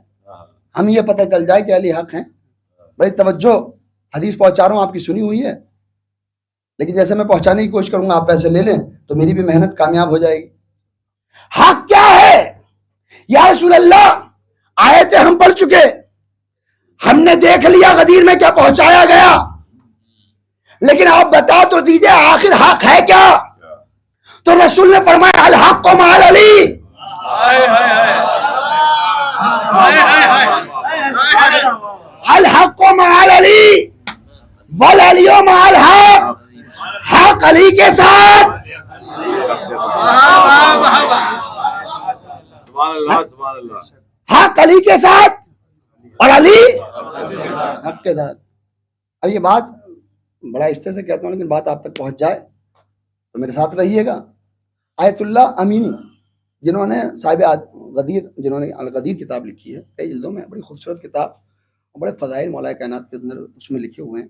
Speaker 4: ہم یہ پتہ چل جائے کہ علی حق ہیں. بڑی توجہ، حدیث پہنچا رہا ہوں، آپ کی سنی ہوئی ہے لیکن جیسے میں پہنچانے کی کوشش کروں گا آپ پیسے لے لیں تو میری بھی محنت کامیاب ہو جائے گی. حق کیا ہے یا رسول اللہ؟ آیتیں ہم پڑھ چکے، ہم نے دیکھ لیا غدیر میں کیا پہنچایا گیا، لیکن آپ بتا تو دیجئے آخر حق ہے کیا؟ تو رسول نے فرمایا الحق مع علی. الحق مع علی والعلی مع الحق. حق علی کے ساتھ، حق علی کے ساتھ اور علی حق کے ساتھ. اب یہ بات بڑا آہستہ سے کہتا ہوں لیکن بات آپ تک پہنچ جائے تو میرے ساتھ رہیے گا. آیت اللہ امینی جنہوں نے صاحب غدیر، جنہوں نے الغدیر کتاب لکھی ہے، کئی جلدوں میں، بڑی خوبصورت کتاب، بڑے فضائل مولا کائنات کے اندر اس میں لکھے ہوئے ہیں.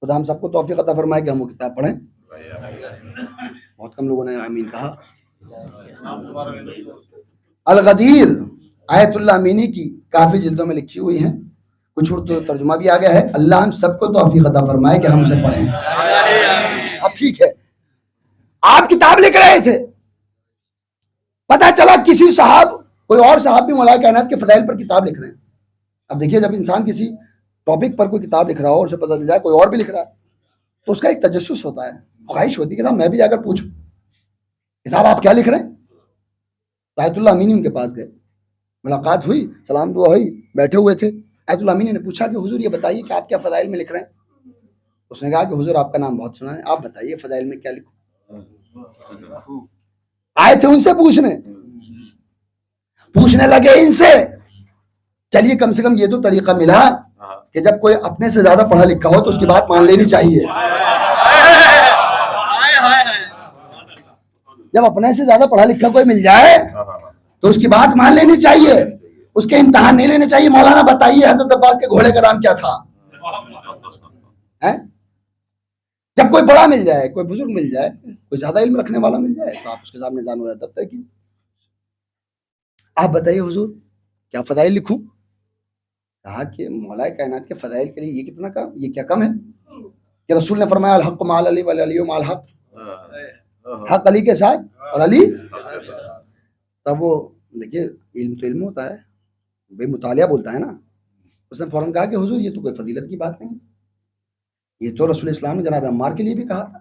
Speaker 4: خدا ہم سب کو توفیق عطا فرمائے کہ ہم وہ کتاب پڑھیں. بہت کم لوگوں نے آمین کہا. الغدیر آیت اللہ امینی کی کافی جلدوں میں لکھی ہوئی ہیں، کچھ اردو ترجمہ بھی آ گیا ہے. اللہ ہم سب کو توفیق عطا فرمائے کہ ہم اسے پڑھیں. اب ٹھیک ہے، آپ کتاب لکھ رہے تھے، پتا چلا کسی صاحب، کوئی اور صاحب بھی مولا کائنات کے فضائل پر کتاب لکھ رہے ہیں. اب دیکھیے، جب انسان کسی ٹاپک پر کوئی کتاب لکھ رہا ہو اور اسے پتہ چل جائے کوئی اور بھی لکھ رہا ہے تو اس کا ایک تجسس ہوتا ہے، خواہش ہوتی ہے کہ صاحب میں بھی جا کر پوچھوں کہ صاحب آپ کیا لکھ رہے ہیں. آیت اللہ امینی ان کے پاس گئے، ملاقات ہوئی، سلام دعا ہوئی، بیٹھے ہوئے تھے. آیت اللہ امینی نے پوچھا کہ حضور یہ بتائیے کہ آپ کیا فضائل میں لکھ رہے ہیں. اس نے کہا کہ حضور آپ کا نام بہت سنا ہے، آپ بتائیے فضائل میں کیا لکھوں. آئے تھے ان سے پوچھنے لگے ان سے. چلیے کم سے کم یہ تو طریقہ ملا کہ جب کوئی اپنے سے زیادہ پڑھا لکھا ہو تو اس کی بات مان لینی چاہیے. جب اپنے سے زیادہ پڑھا لکھا کوئی مل جائے تو اس کی بات مان لینی چاہیے، اس کے امتحان نہیں لینے چاہیے. مولانا بتائیے حضرت عباس کے گھوڑے کا نام کیا تھا. جب کوئی بڑا مل جائے، کوئی بزرگ مل جائے، کوئی زیادہ علم رکھنے والا مل جائے تو آپ اس کے سامنے جان ہو جاتا ہے کہ آپ بتائیے حضور کیا فضائل لکھوں. کہا کہ مولا کائنات کے فضائل کے لیے یہ کتنا کم، یہ کیا کم ہے کہ رسول نے فرمایا الحق مع علی والعلی مع الحق، حق علی کے ساتھ اور علی. تب وہ دیکھیے علم تو علم ہوتا ہے، بے مطالعہ بولتا ہے نا. اس نے فوراً کہا کہ حضور یہ تو کوئی فضیلت کی بات نہیں، یہ تو رسول اسلام نے جناب عمار کے لیے بھی کہا تھا.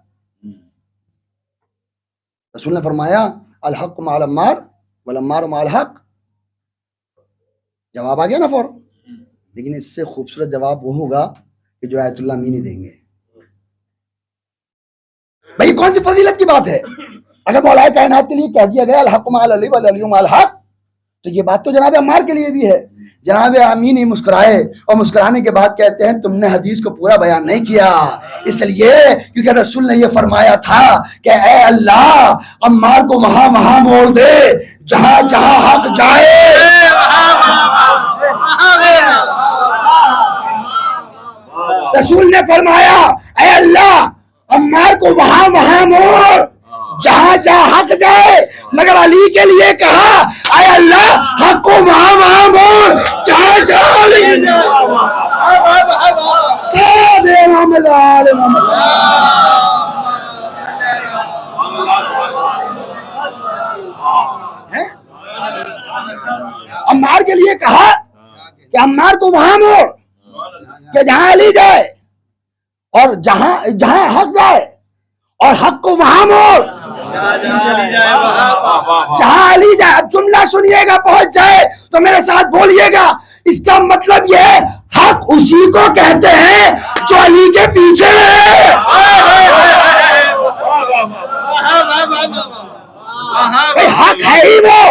Speaker 4: رسول نے فرمایا الحق مع عمار والعمار مع الحق. جواب آ گیا نا فوراً. لیکن اس سے خوبصورت جواب وہ ہوگا کہ جو آیت اللہ امینی دیں گے. بھائی کون سی فضیلت کی بات ہے؟ اگر مولا کائنات کے لیے کہہ دیا گیا الحق مع علی والعلی مع الحق تو یہ بات تو جناب عمار کے لیے بھی ہے. جناب امینی مسکرائے اور مسکرانے کے بعد کہتے ہیں تم نے حدیث کو پورا بیان نہیں کیا، اس لیے کیونکہ رسول نے یہ فرمایا تھا کہ اے اللہ عمار کو وہاں وہاں موڑ دے جہاں جہاں حق جائے. رسول نے فرمایا اے اللہ عمار کو وہاں وہاں موڑ جہاں جہاں حق جائے، مگر علی کے لیے کہا اے اللہ حق کو وہاں وہاں موڑ جہاں جہاں علی. عمار کے لیے کہا کہ عمار کو وہاں موڑ کہ جہاں علی جائے، اور جہاں جہاں حق جائے، اور حق کو وہاں موڑ جہاں علی جائے. اب جملہ سنیے گا، پہنچ جائے تو میرے ساتھ بولیے گا. اس کا مطلب یہ ہے حق اسی کو کہتے ہیں جو علی کے پیچھے رہے. حق ہے ہی وہ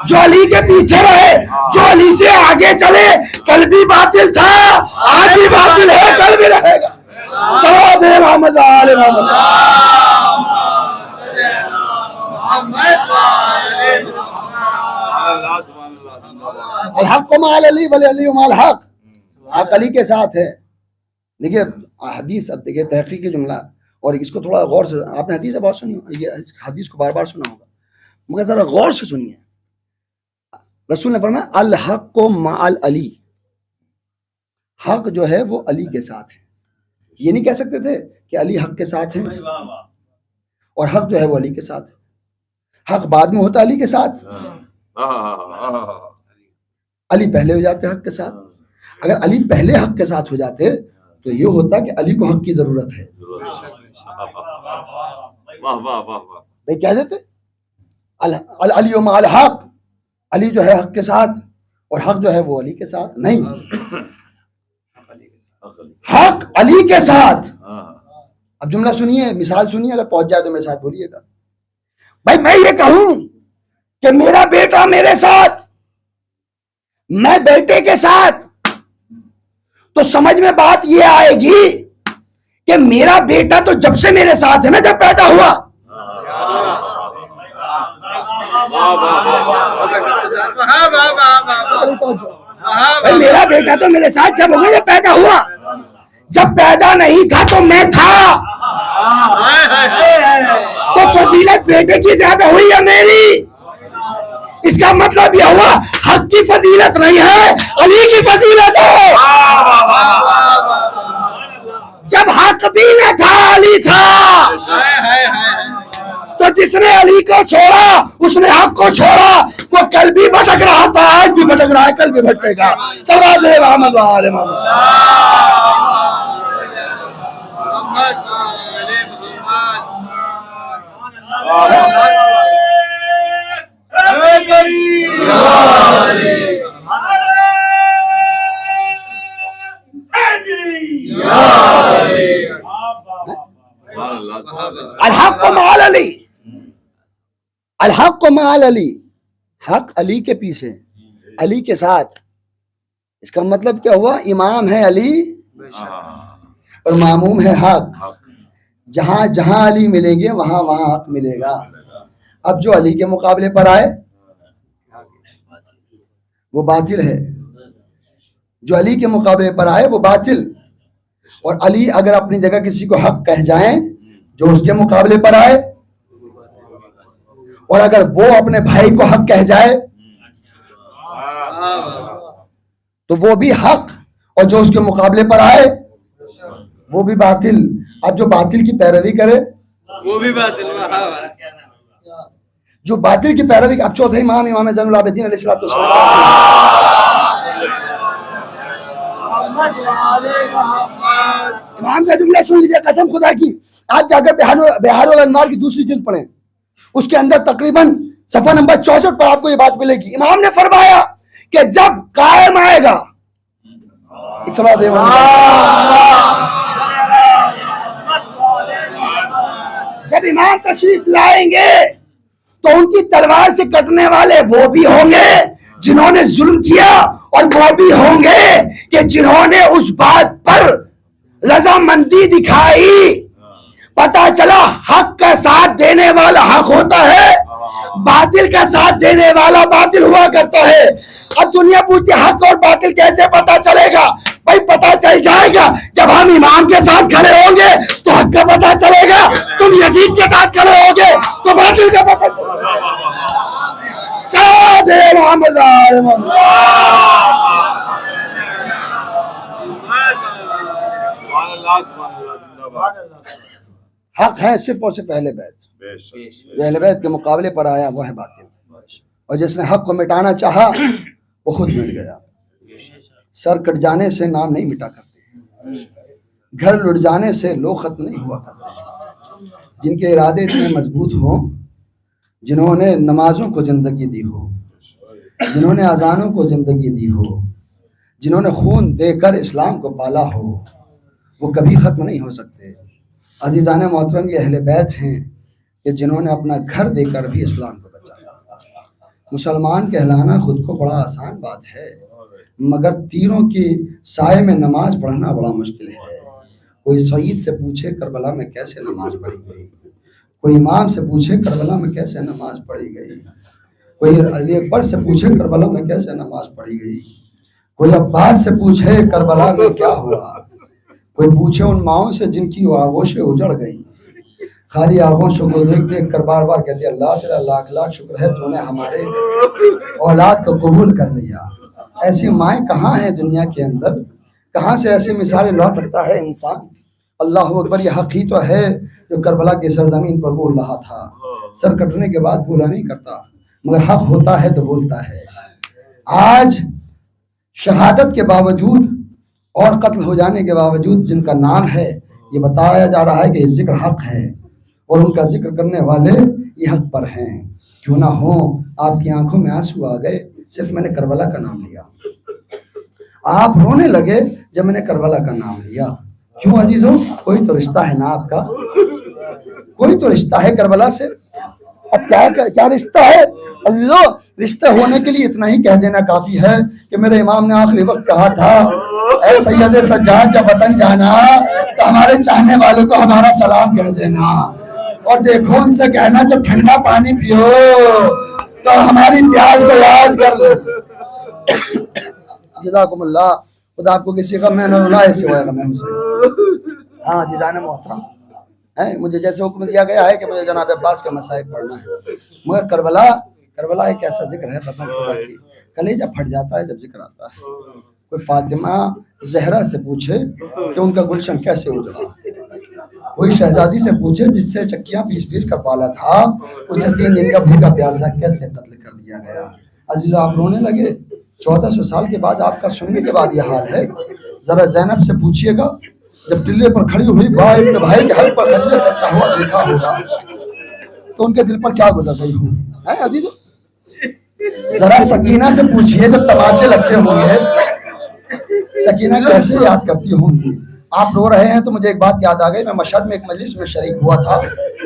Speaker 4: جو علی کے پیچھے رہے، جو علی سے آگے چلے. کل بھی باطل تھا، آج بھی باطل ہے، کل بھی رہے گا. چلو دے محمد آل محمد. الحق مع علی والعلی مع الحق، حق علی کے ساتھ ہے. دیکھیے حدیث، اب دیکھیے تحقیقی جملہ، اور اس کو تھوڑا غور سے، آپ نے حدیث بہت سنی، یہ حدیث کو بار بار سنا ہوگا، مگر ذرا غور سے سنیے. رسول نے فرمایا الحق مع علی، حق جو ہے وہ علی کے ساتھ ہے. یہ نہیں کہہ سکتے تھے کہ علی حق کے ساتھ ہے اور حق جو ہے وہ علی کے ساتھ ہے. حق بعد میں ہوتا علی کے ساتھ، علی پہلے ہو جاتے حق کے ساتھ. اگر علی پہلے حق کے ساتھ ہو جاتے تو یہ ہوتا کہ علی کو حق کی ضرورت ہے. بھائی کہہ دیتے علی مع الحق، علی جو ہے حق کے ساتھ اور حق جو ہے وہ علی کے ساتھ. نہیں، حق علی کے ساتھ. اب جملہ سنیے, مثال سنیے, اگر پہنچ جائے تو میرے ساتھ بولیے گا. بھائی میں یہ کہوں کہ میرا بیٹا میرے ساتھ, میں بیٹے کے ساتھ, تو سمجھ میں بات یہ آئے گی کہ میرا بیٹا تو جب سے میرے ساتھ ہے نا, جب پیدا ہوا. بھائی میرا بیٹا تو میرے ساتھ جب ہوگا جب پیدا ہوا, جب پیدا نہیں تھا تو میں تھا. تو فضیلت بیٹے کی زیادہ ہوئی ہے میری. اس کا مطلب یہ ہوا حق کی فضیلت نہیں ہے, علی کی فضیلت ہے. جب حق بھی نہ تھا علی تھا. تو جس نے علی کو چھوڑا اس نے حق کو چھوڑا. وہ کل بھی بھٹک رہا تھا, آج بھی بھٹک رہا ہے, کل بھی بھٹکے گا. صلوات محمد و آل محمد. الحق مع علی, الحق مع علی, حق علی کے پیچھے, علی کے ساتھ. اس کا مطلب کیا ہوا؟ امام ہے علی اور ماموم ہے حق. جہاں جہاں علی ملیں گے وہاں وہاں حق ملے گا. اب جو علی کے مقابلے پر آئے وہ باطل ہے, جو علی کے مقابلے پر آئے وہ باطل. اور علی اگر اپنی جگہ کسی کو حق کہہ جائیں جو اس کے مقابلے پر آئے, اور اگر وہ اپنے بھائی کو حق کہہ جائے تو وہ بھی حق, اور جو اس کے مقابلے پر آئے وہ بھی باطل. اب جو باطل کی پیروی کرے
Speaker 2: وہ بھی باطل.
Speaker 4: جو باطل کی پیروی, اب چوتھے امام امام زین العابدین علیہ السلام, امام کا جملہ سن لیجیے قسم خدا کی. آپ جا کر بہار الانوار کی دوسری جلد پڑھیں, اس کے اندر تقریباً صفحہ نمبر 64 پر آپ کو یہ بات ملے گی. امام نے فرمایا کہ جب قائم آئے گا, جب امام تشریف لائیں گے تو ان کی تلوار سے کٹنے والے وہ بھی ہوں گے جنہوں نے ظلم کیا, اور وہ بھی ہوں گے کہ جنہوں نے اس بات پر رضامندی دکھائی. پتہ چلا حق کا ساتھ دینے والا حق ہوتا ہے, باطل کا ساتھ دینے والا باطل ہوا کرتا ہے. اب دنیا پوچھتی حق اور باطل کیسے پتہ چلے گا؟ بھائی پتہ چل جائے گا جب ہم امام کے ساتھ کھڑے ہوں گے تو حق کا پتہ چلے گا, تم یزید کے ساتھ کھڑے ہوں گے تو باطل کا پتہ چلے گا. محمد حق ہے صرف اور صرف اہل بیت. جو اہل بیت کے مقابلے پر آیا وہ ہے باطل, اور جس نے حق کو مٹانا چاہا وہ خود مٹ گیا. سر کٹ جانے سے نام نہیں مٹا کرتے, گھر لٹ جانے سے لوگ ختم نہیں ہوا کرتے. جن کے ارادے اتنے مضبوط ہوں, جنہوں نے نمازوں کو زندگی دی ہو, جنہوں نے اذانوں کو زندگی دی ہو, جنہوں نے خون دے کر اسلام کو پالا ہو, وہ کبھی ختم نہیں ہو سکتے. عزیزان محترم, یہ اہل بیت ہیں کہ جنہوں نے اپنا گھر دے کر بھی اسلام کو بچایا. مسلمان کہلانا خود کو بڑا آسان بات ہے, مگر تیروں کی سائے میں نماز پڑھنا بڑا مشکل ہے. کوئی سعید سے پوچھے کربلا میں کیسے نماز پڑھی گئی, کوئی امام سے پوچھے کربلا میں کیسے نماز پڑھی گئی, کوئی علی اکبر سے پوچھے کربلا میں کیسے نماز پڑھی گئی, کوئی عباس سے پوچھے کربلا میں کیا ہوا, کوئی پوچھے ان ماؤں سے جن کی آغوشیں اجڑ گئیں. خالی آغوشوں کو دیکھ دیکھ کر بار بار کہتے اللہ تیرا لاکھ لاکھ شکر ہے تو نے ہمارے اولاد کو قبول کر لیا. ایسی مائیں کہاں ہیں دنیا کے اندر, کہاں سے ایسی مثالیں لا سکتا ہے انسان. اللہ اکبر, یہ حق ہی تو ہے جو کربلا کی سرزمین پر بول رہا تھا. سر کٹنے کے بعد بولا نہیں کرتا, مگر حق ہوتا ہے تو بولتا ہے. آج شہادت کے باوجود اور قتل ہو جانے کے باوجود جن کا نام ہے, یہ بتایا جا رہا ہے کہ یہ ذکر حق ہے, اور ان کا ذکر کرنے والے یہ حق پر ہیں. کیوں نہ ہو آپ کی آنکھوں میں آنسو آ گئے, صرف میں نے کربلا کا نام لیا.
Speaker 3: آپ رونے لگے جب میں نے کربلا کا نام لیا. کیوں عزیزوں؟ کوئی تو رشتہ ہے نا آپ کا, کوئی تو رشتہ ہے کربلا سے. اب کیا رشتہ ہے عزیزوں؟ رشتہ ہونے کے لیے اتنا ہی کہہ دینا کافی ہے کہ میرے امام نے آخری وقت کہا تھا, اے سید سجاد جب وطن جانا تو ہمارے چاہنے والوں کو ہمارا سلام کہہ دینا, اور دیکھو ان سے کہنا جب ٹھنڈا پانی پیو تو ہماری پیاس کو یاد کر لو. جزاکم اللہ. خدا آپ کو کسی غم میں نہ رلائے سوائے غم حسین. ہاں جی جان محترم, مجھے جیسے حکم دیا گیا ہے کہ مجھے جناب عباس کا مصائب پڑھنا ہے, مگر کربلا ایک ایسا ذکر ہے قسم خدا کی, کلیجہ پھٹ جاتا ہے جب ذکر آتا ہے. کوئی فاطمہ زہرا سے پوچھے کہ ان کا گلشن کیسے اجڑا, کوئی شہزادی سے پوچھے جس سے چکیاں پیس کر پالا تھا, اسے 3 دن کا بھوکا پیاسا کیسے قتل کر دیا گیا. عزیزو آپ رونے لگے. 1400 سال کے بعد آپ کا سننے کے بعد یہ حال ہے. ذرا زینب سے پوچھئے گا جب ٹلے پر کھڑی ہوئی بھائی کے حل پر خدیجہ چلتا ہوا دیکھا ہوگا تو ان کے دل پر کیا گزر گئی ہوگی. عزیزو ذرا سکینہ سے پوچھئے جب تماچے لگتے ہوں گے سکینہ کیسے یاد کرتی ہوں گی. آپ رو رہے ہیں تو مجھے ایک بات یاد آ گئی. میں مشہد میں ایک مجلس میں شریک ہوا تھا,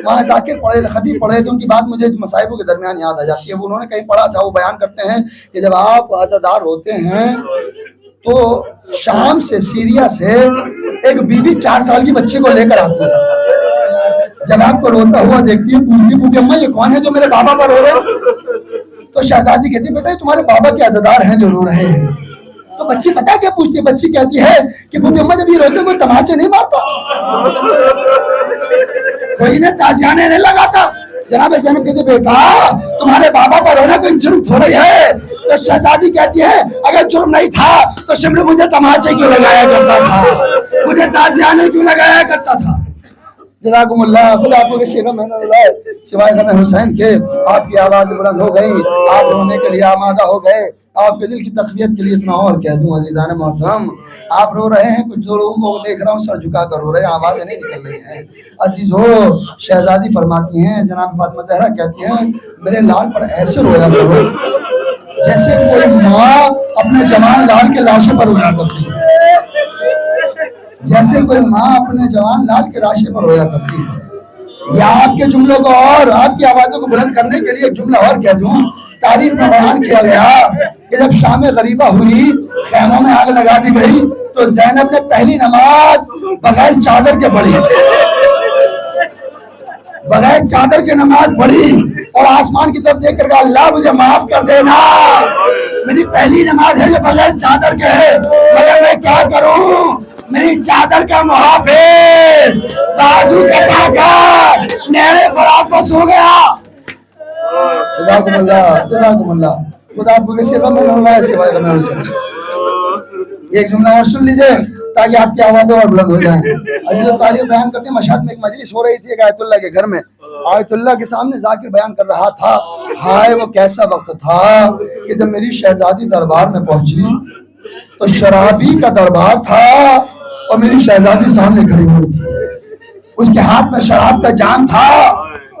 Speaker 3: وہاں ذاکر پڑھے خطیب پڑھے تھے, ان کی بات مجھے مصائبوں کے درمیان یاد آ جاتی ہے. وہ انہوں نے کہیں پڑھا تھا, وہ بیان کرتے ہیں کہ جب آپ عزادار ہوتے ہیں تو شام سے سیریا سے ایک بیوی 4 سال کی بچی کو لے کر آتی ہے. جب آپ کو روتا ہوا دیکھتی ہے پوچھتی اماں یہ کون ہے جو میرے بابا پر رو رہے؟ تو شہزادی کہتی بیٹا تمہارے بابا کے عزادار ہیں جو رو رہے ہیں. تو بچی پتا کیا پوچھتی ہے؟ بچی کہتی ہے کہ بھوپی اماں جب یہ روتے کوئی تماچے نہیں مارتا, کوئی انہیں تازیانے نہیں لگاتا. جناب زینب کہتی بیٹا تمہارے بابا پر رونا کوئی جرم تھوڑی ہے. تو شہزادی کہتی ہے اگر جرم نہیں تھا تو شمر مجھے تماچے کیوں لگایا کرتا تھا, مجھے تازیانے کیوں لگایا کرتا تھا. جزاکم اللہ. خدا آپ کو کسی غم نہ رلائے سوائے غم حسین کے. آپ کی آواز بلند ہو گئی, آپ رونے کے لیے آمادہ ہو گئے. آپ کے دل کی تقویت کے لیے اتنا اور کہہ دوں عزیزان محترم, آپ رو رہے ہیں, کچھ جو لوگوں کو دیکھ رہا ہوں سر جھکا کر رو رہے ہیں, آوازیں نہیں نکل رہی ہیں. عزیزو شہزادی فرماتی ہیں, جناب فاطمہ زہرا کہتی ہیں میرے لال پر ایسے رویا کرو جیسے کوئی ماں اپنے جوان لال کے لاشوں پر رویا کرتی ہے, جیسے کوئی ماں اپنے جوان لال کے لاشے پر رویا کرتی ہے. یا آپ کے جملوں کو اور آپ کی آوازوں کو بلند کرنے کے لیے ایک جملہ اور کہہ دوں. تاریخ میں بیان کیا گیا کہ جب شام غریبہ ہوئی, خیموں میں آگ لگا دی گئی, تو زینب نے پہلی نماز بغیر چادر کے پڑھی, بغیر چادر کے نماز پڑھی اور آسمان کی طرف دیکھ کر کہا اللہ مجھے معاف کر دینا, میری پہلی نماز ہے جو بغیر چادر کے ہے, مگر میں کیا کروں, میری چادر کا محافظ بازو کٹا کر نیرے فراق پر سو گیا. جزاکم اللہ. خدا آپ کو کسی غم میں نہ رلائے سوائے غم حسین. ایک جملہ اور سن لیجئے تاکہ آپ کی آوازیں اور بلند ہو جائیں. عزیز تاریخ بیان کرتے ہیں مشہد میں ایک مجلس ہو رہی تھی ایک آیت اللہ کے گھر میں. آیت اللہ کے سامنے ذاکر بیان کر رہا تھا, ہائے وہ کیسا وقت تھا کہ جب میری شہزادی دربار میں پہنچی تو شرابی کا دربار تھا اور میری شہزادی سامنے کھڑی ہوئی تھی. اس کے ہاتھ میں شراب کا جام تھا,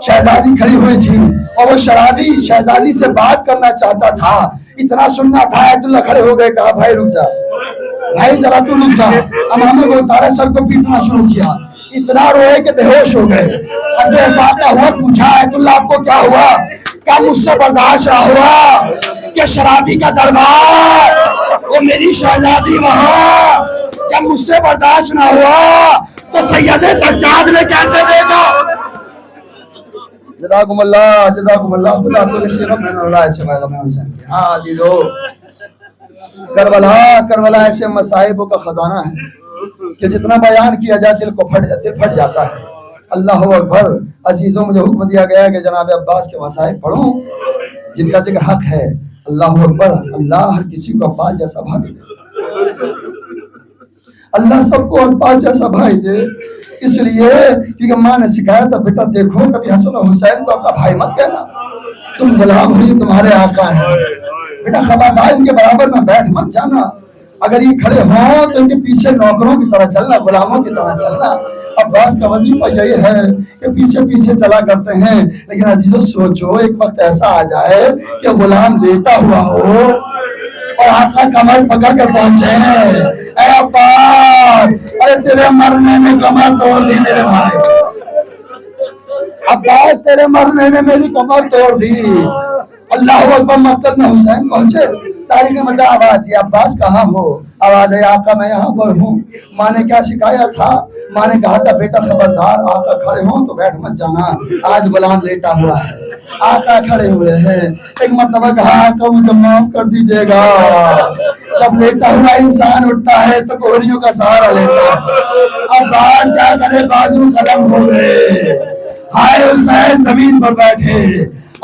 Speaker 3: شہزادی کھڑی ہوئی تھی اور وہ شرابی شہزادی سے بات کرنا چاہتا تھا. اتنا سننا تھا, آیت اللہ کھڑے ہو گئے, کہا بھائی رک جا, بھائی ذرا تو رک جا. امامے کو اتارا, سر کو پیٹنا شروع کیا, اتنا روئے کہ بے ہوش ہو گئے. اب جو افاقہ ہوا پوچھا آیت اللہ آپ کو کیا ہوا؟ کیا مجھ سے برداشت نہ ہوا کہ شرابی کا دربار وہ میری شہزادی وہاں, جب مجھ سے برداشت نہ ہوا تو سید سجاد نے کیسے دیکھا. جزاکم اللہ. خدا آپ کو کسی غم میں نہ رلائے سوائے غم حسین کے. ہاں عزیزو کربلا ایسے مصائبوں کا خزانہ ہے کہ جتنا بیان کیا جائے دل پھٹ جاتا ہے. اللہ اکبر. عزیزوں مجھے حکم دیا گیا ہے کہ جناب عباس کے مصائب پڑھوں جن کا ذکر حق ہے. اللہ اکبر. اللہ ہر کسی کو عباس جیسا بھائی دے, اللہ سب کو عباس جیسا بھائی دے. اس لیے کیونکہ ماں نے سکھایا تھا بیٹا دیکھو کبھی حسن و حسین کو اپنا بھائی مت کہنا, تم غلام ہوئی تمہارے آقا ہیں, بیٹا خبردار ان کے برابر میں بیٹھ مت جانا. اگر یہ کھڑے ہوں تو ان کے پیچھے نوکروں کی طرح چلنا, غلاموں کی طرح چلنا. عباس کا وظیفہ یہی ہے کہ پیچھے پیچھے چلا کرتے ہیں. لیکن عزیزو سوچو ایک وقت ایسا آ جائے کہ غلام لیٹا ہوا ہو
Speaker 4: اور آقا کمر پکڑ کر پہنچے ہیں. اے عباس ارے تیرے مرنے میں کمر توڑ دی میرے بھائی. عباس تیرے مرنے نے میری کمر توڑ دی. اللہ اکبر. مقتل میں حسین پہنچے. تاریخ نے بتا آواز دی عباس کہاں ہو؟ آواز ہے آقا میں یہاں پر ہوں. ماں نے کیا سکھایا تھا؟ ماں نے کہا تھا بیٹا خبردار آقا کھڑے ہوں تو بیٹھ مت جانا، آج غلام لیٹا ہوا ہے. آقا کھڑے ہوئے ہیں. ایک مرتبہ کہا آقا مجھے معاف کر دیجیے گا. جب لیٹا ہوا انسان اٹھتا ہے تو کوہریوں کا سہارا لیتا ہے. عباس کیا کرے بازو قلم ہو گئے. ہائے حسین زمین پر بیٹھے.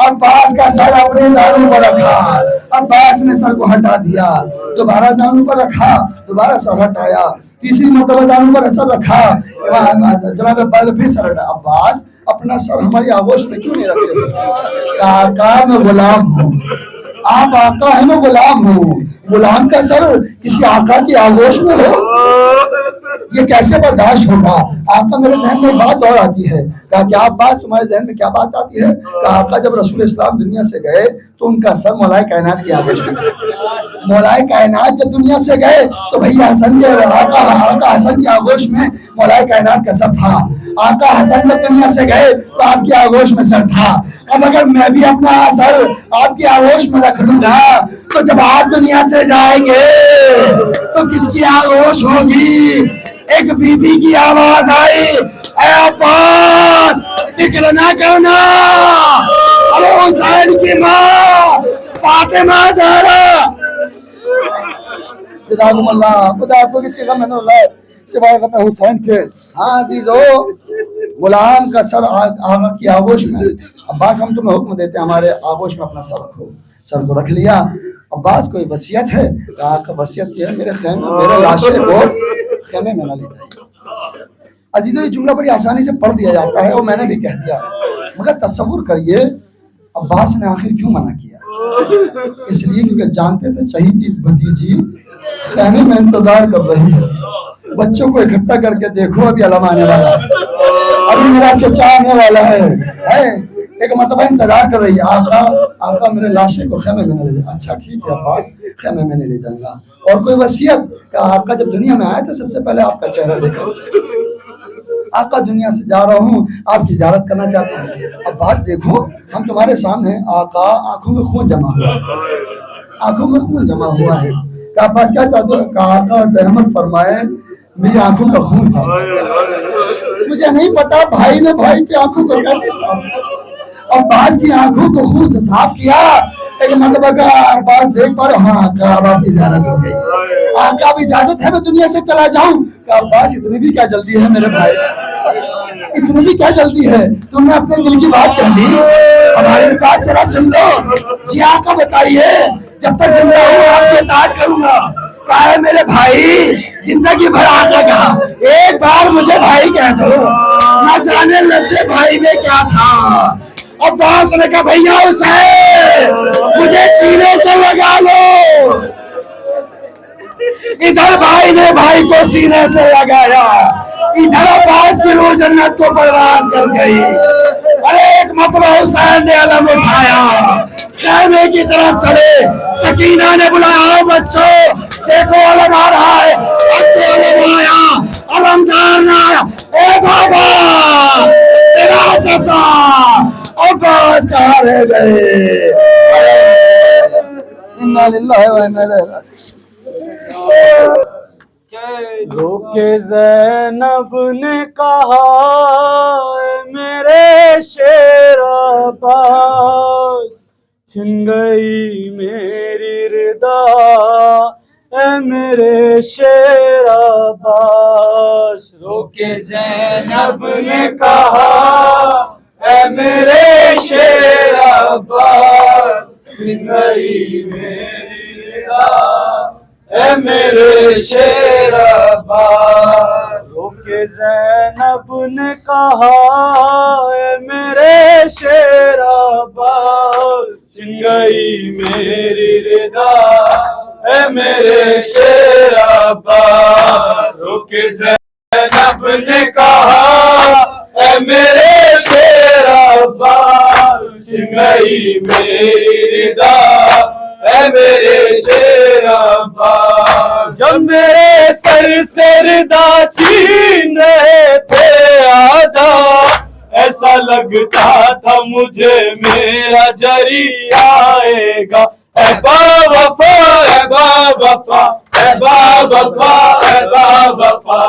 Speaker 4: عباس کا سر اپنے زانوں پر رکھا. عباس نے سر کو ہٹا دیا. دوبارہ زانوں پر رکھا. دوبارہ سر ہٹایا. تیسری مرتبہ زانوں پر سر رکھا. جناب پھر سر ہٹا. عباس اپنا سر ہماری آغوش میں کیوں نہیں رکھتے؟ آقا میں غلام ہوں. آپ آقا ہے میں غلام ہوں. غلام کا سر کسی آقا کی آغوش میں ہو یہ کیسے برداشت ہوگا؟ آقا میرے ذہن میں بات اور آتی ہے. کہا کیا عباس تمہارے ذہن میں کیا بات آتی ہے؟ کہا آقا جب رسول اسلام دنیا سے گئے تو ان کا سر مولائے کائنات کی آغوش میں تھا. مولائے کائنات جب دنیا سے گئے تو بھیا حسن کے آقا حسن کی آغوش میں مولائے کائنات کا سر تھا. آقا حسن جب دنیا سے گئے تو آپ کی آغوش میں سر تھا. اب اگر میں بھی اپنا سر آپ کی آغوش میں رکھ لوں گا تو جب آپ دنیا سے جائیں گے تو کس کی آغوش ہوگی؟ ایک بی بی کی آواز آئی اے عباس فکر نہ کرنا. ارے حسین کی ماں فاطمہ زہرا جزاکم اللہ. خدا آپ کو کسی غم میں نہ لائے سوائے غم حسین کے. ہاں عزیزو غلام کا سر آقا کی آغوش میں. عباس ہم تمہیں حکم دیتے ہیں ہمارے آغوش میں اپنا سر رکھو. سر کو رکھ لیا. عباس کوئی وصیت ہے؟ آقا وصیت یہ ہے میرے خیمے میرے لاشے کو خیمے میں نہ لے جائیے. عزیزو یہ جملہ بڑی آسانی سے پڑھ دیا جاتا ہے اور میں نے بھی کہہ دیا مگر تصور کریے عباس نے آخر کیوں منع کیا؟ اس لیے کیونکہ جانتے تھے چہیتی بھتیجی خیمے میں انتظار کر رہی ہے. بچوں کو اکٹھا کر کے دیکھو ابھی علم آنے والا ہے. ابھی میرا چچا آنے والا ہے. ایک مرتبہ انتظار کر رہی ہے آقا میرے لاشے کو خیمے میں نہ لے جائے. اچھا ٹھیک ہے عباس خیمے میں نہیں لے جاؤں گا. اور کوئی وصیت؟ کہ آقا جب دنیا میں آئے تھے سب سے پہلے آپ کا چہرہ دیکھا. آقا دنیا سے جا رہا ہوں آپ کی زیارت کرنا چاہتا ہوں. عباس دیکھو ہم تمہارے سامنے. آقا آنکھوں میں خون جمع ہوا ہے. آنکھوں میں خون جمع ہوا ہے. کہ عباس کیا چاہتے ہو؟ کہ آقا زحمت فرمائے میری آنکھوں کا خون تھا. مجھے نہیں پتا بھائی نے بھائی کی آنکھوں کو کیسے صاف کیا. عباس کی آنکھوں کو خون سے صاف کیا. ایک مرتبہ کا عباس دیکھ پا رہے ہاں آقا اب آپ کی زیارت ہو گئی. آقا اب اجازت ہے میں دنیا سے چلا جاؤں؟ کہ عباس اتنی بھی کیا جلدی ہے میرے بھائی؟ اتنی بھی کیا جلدی ہے؟ تم نے اپنے دل کی بات کہہ دی ہمارے بھی بات ذرا سن لو. جی آقا بتائیے. جب تک زندہ ہوں آپ کی اطاعت کروں گا. کہا ہے میرے بھائی زندگی بھر آقا کہا ایک بار مجھے بھائی کہہ دو. نہ جانے لفظ بھائی میں کیا تھا. عباس نے کہا بھیا حسین مجھے سینے سے لگا لو. ادھر بھائی نے بھائی کو سینے سے لگایا. ادھر عباس کی روح جنت کو پرواز کر گئی. ارے ایک مرتبہ حسین نے علم اٹھایا خیمے کی طرف چڑھے. سکینہ نے بلایا بچوں دیکھو علم آ رہا ہے. اچھا علم آیا علمدار نہ آیا. اے بابا تیرا چچا عباس کہاں رہ گئے. انا للہ و انا الیہ راجعون.
Speaker 5: روکے زینب نے کہا اے میرے شیر عباس چھن گئی میری ردا اے میرے شیر عباس. روکے زینب نے کہا اے میرے شیر عباس چھن گئی میری ردا اے میرے شیر عباس. روکے زینب نے کہا اے میرے شیر عباس چھن گئی میری ردا اے میرے شیر عباس. روکے زینب نے کہا اے میرے شیر عباس چھن گئی میری ردا اے میرے شیر عباس. جب میرے سر سے ردا چھین رہے تھے آدھا، ایسا لگتا تھا مجھے میرا جری آئے گا. اے با وفا، اے با وفا، اے با وفا، اے با وفا.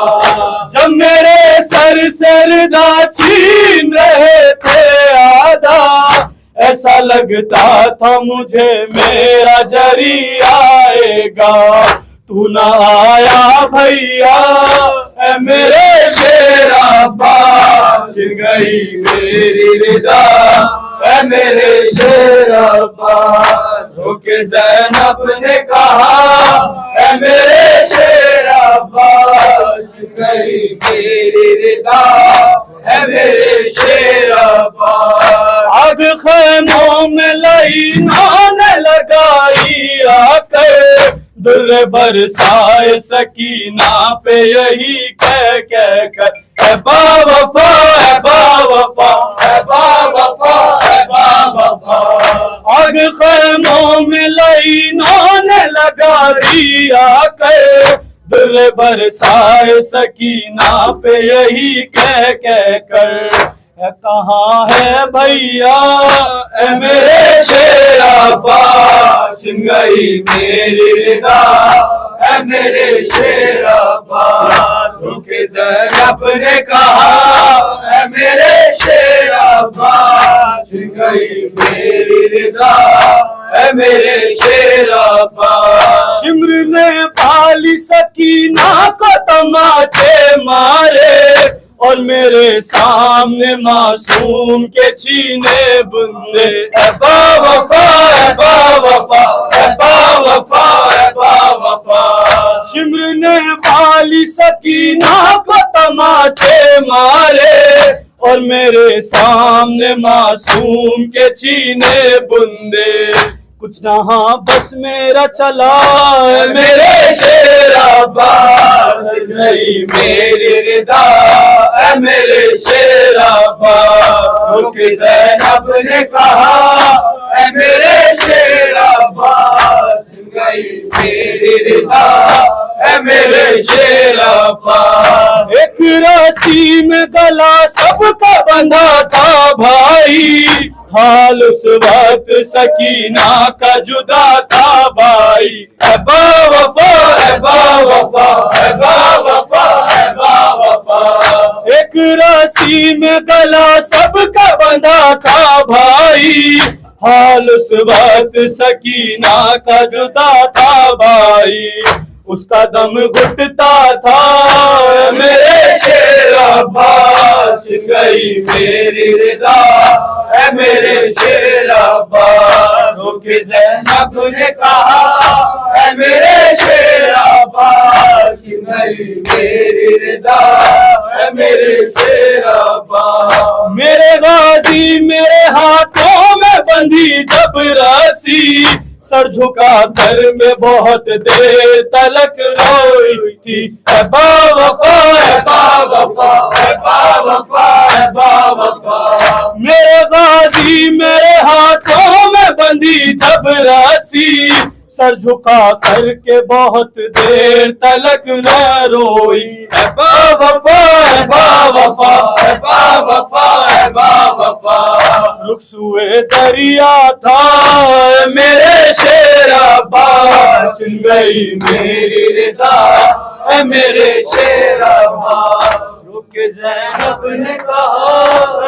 Speaker 5: جب میرے سر سے ردا چھین رہے تھے آدھا، ایسا لگتا تھا مجھے میرا جری آئے گا. تو نہ آیا بھیا اے میرے شیر عباس، چھن گئی میری ردا اے میرے شیر عباس. رو کے زینب نے کہا اے میرے شیر عباس، چھن گئی میری ردا اے میرے شیر عباس. آگ خیموں میں لائنوں نے لگائی آ کر، در برسائے سکینہ پہ یہی کہہ کر. اے با وفا، اے با وفا، اے با وفا، اے با وفا. آگ خیموں میں لائنوں نے لگا دی آ کر، در برسائے سکینہ پہ یہی کہہ کر. اے کہاں ہے بھیا اے میرے شیر عباس، چھن گئی میری ردا اے میرے شیر عباس. رو کے زینب نے کہا اے میرے شیر عباس، چھن گئی میری ردا اے میرے شیر عباس. شمر نے پالی سکینہ کو تماچے مارے، اور میرے سامنے معصوم کے چھینے بندے. اے با وفا، اے با وفا، اے با وفا، اے با وفا. شمر نے پالی سکینہ کو تماچے مارے، اور میرے سامنے معصوم کے چھینے بندے. کچھ نہ ہاں بس میرا چلا اے میرے شیر عباس، نہیں میری ردا اے میرے شیر عباس. رو کے زینب نے کہا اے میرے شیر عباس، گئی میری ردا اے میرے شیر عباس. ایک رسی میں گلا سب کا بندھا تھا بھائی، حال اس وقت سکینہ کا جدا تھا بھائی. اے با وفا، اے با وفا، اے با وفا، اے با وفا. ایک رسی میں گلا سب کا بندھا تھا بھائی، حال اس وقت سکینہ کا جدا تھا بھائی. اس کا دم گھٹتا تھا میرے شیر عباس، چھن گئی میری ردا اے میرے شیر عباس. رو کے زینب نے کہا اے میرے شیر عباس، چھن گئی میری ردا اے میرے شیر عباس. میرے غازی میرے ہاتھوں میں بندھی جب رسی، سر جھکا کر میں بہت دیر تلک روئی تھی. اے با وفا، اے با وفا، اے با وفا، اے با وفا. میرے غازی میرے ہاتھوں میں بندھی جب رسی، سر جھکا کر کے بہت دیر تلک نہ روئی. اے با وفا، اے با وفا، اے با وفا، اے با وفا. رخصوئے دریا تھا میرے شیر عباس، چھن گئی میری ردا اے میرے شیر عباس. رک زینب نے کہا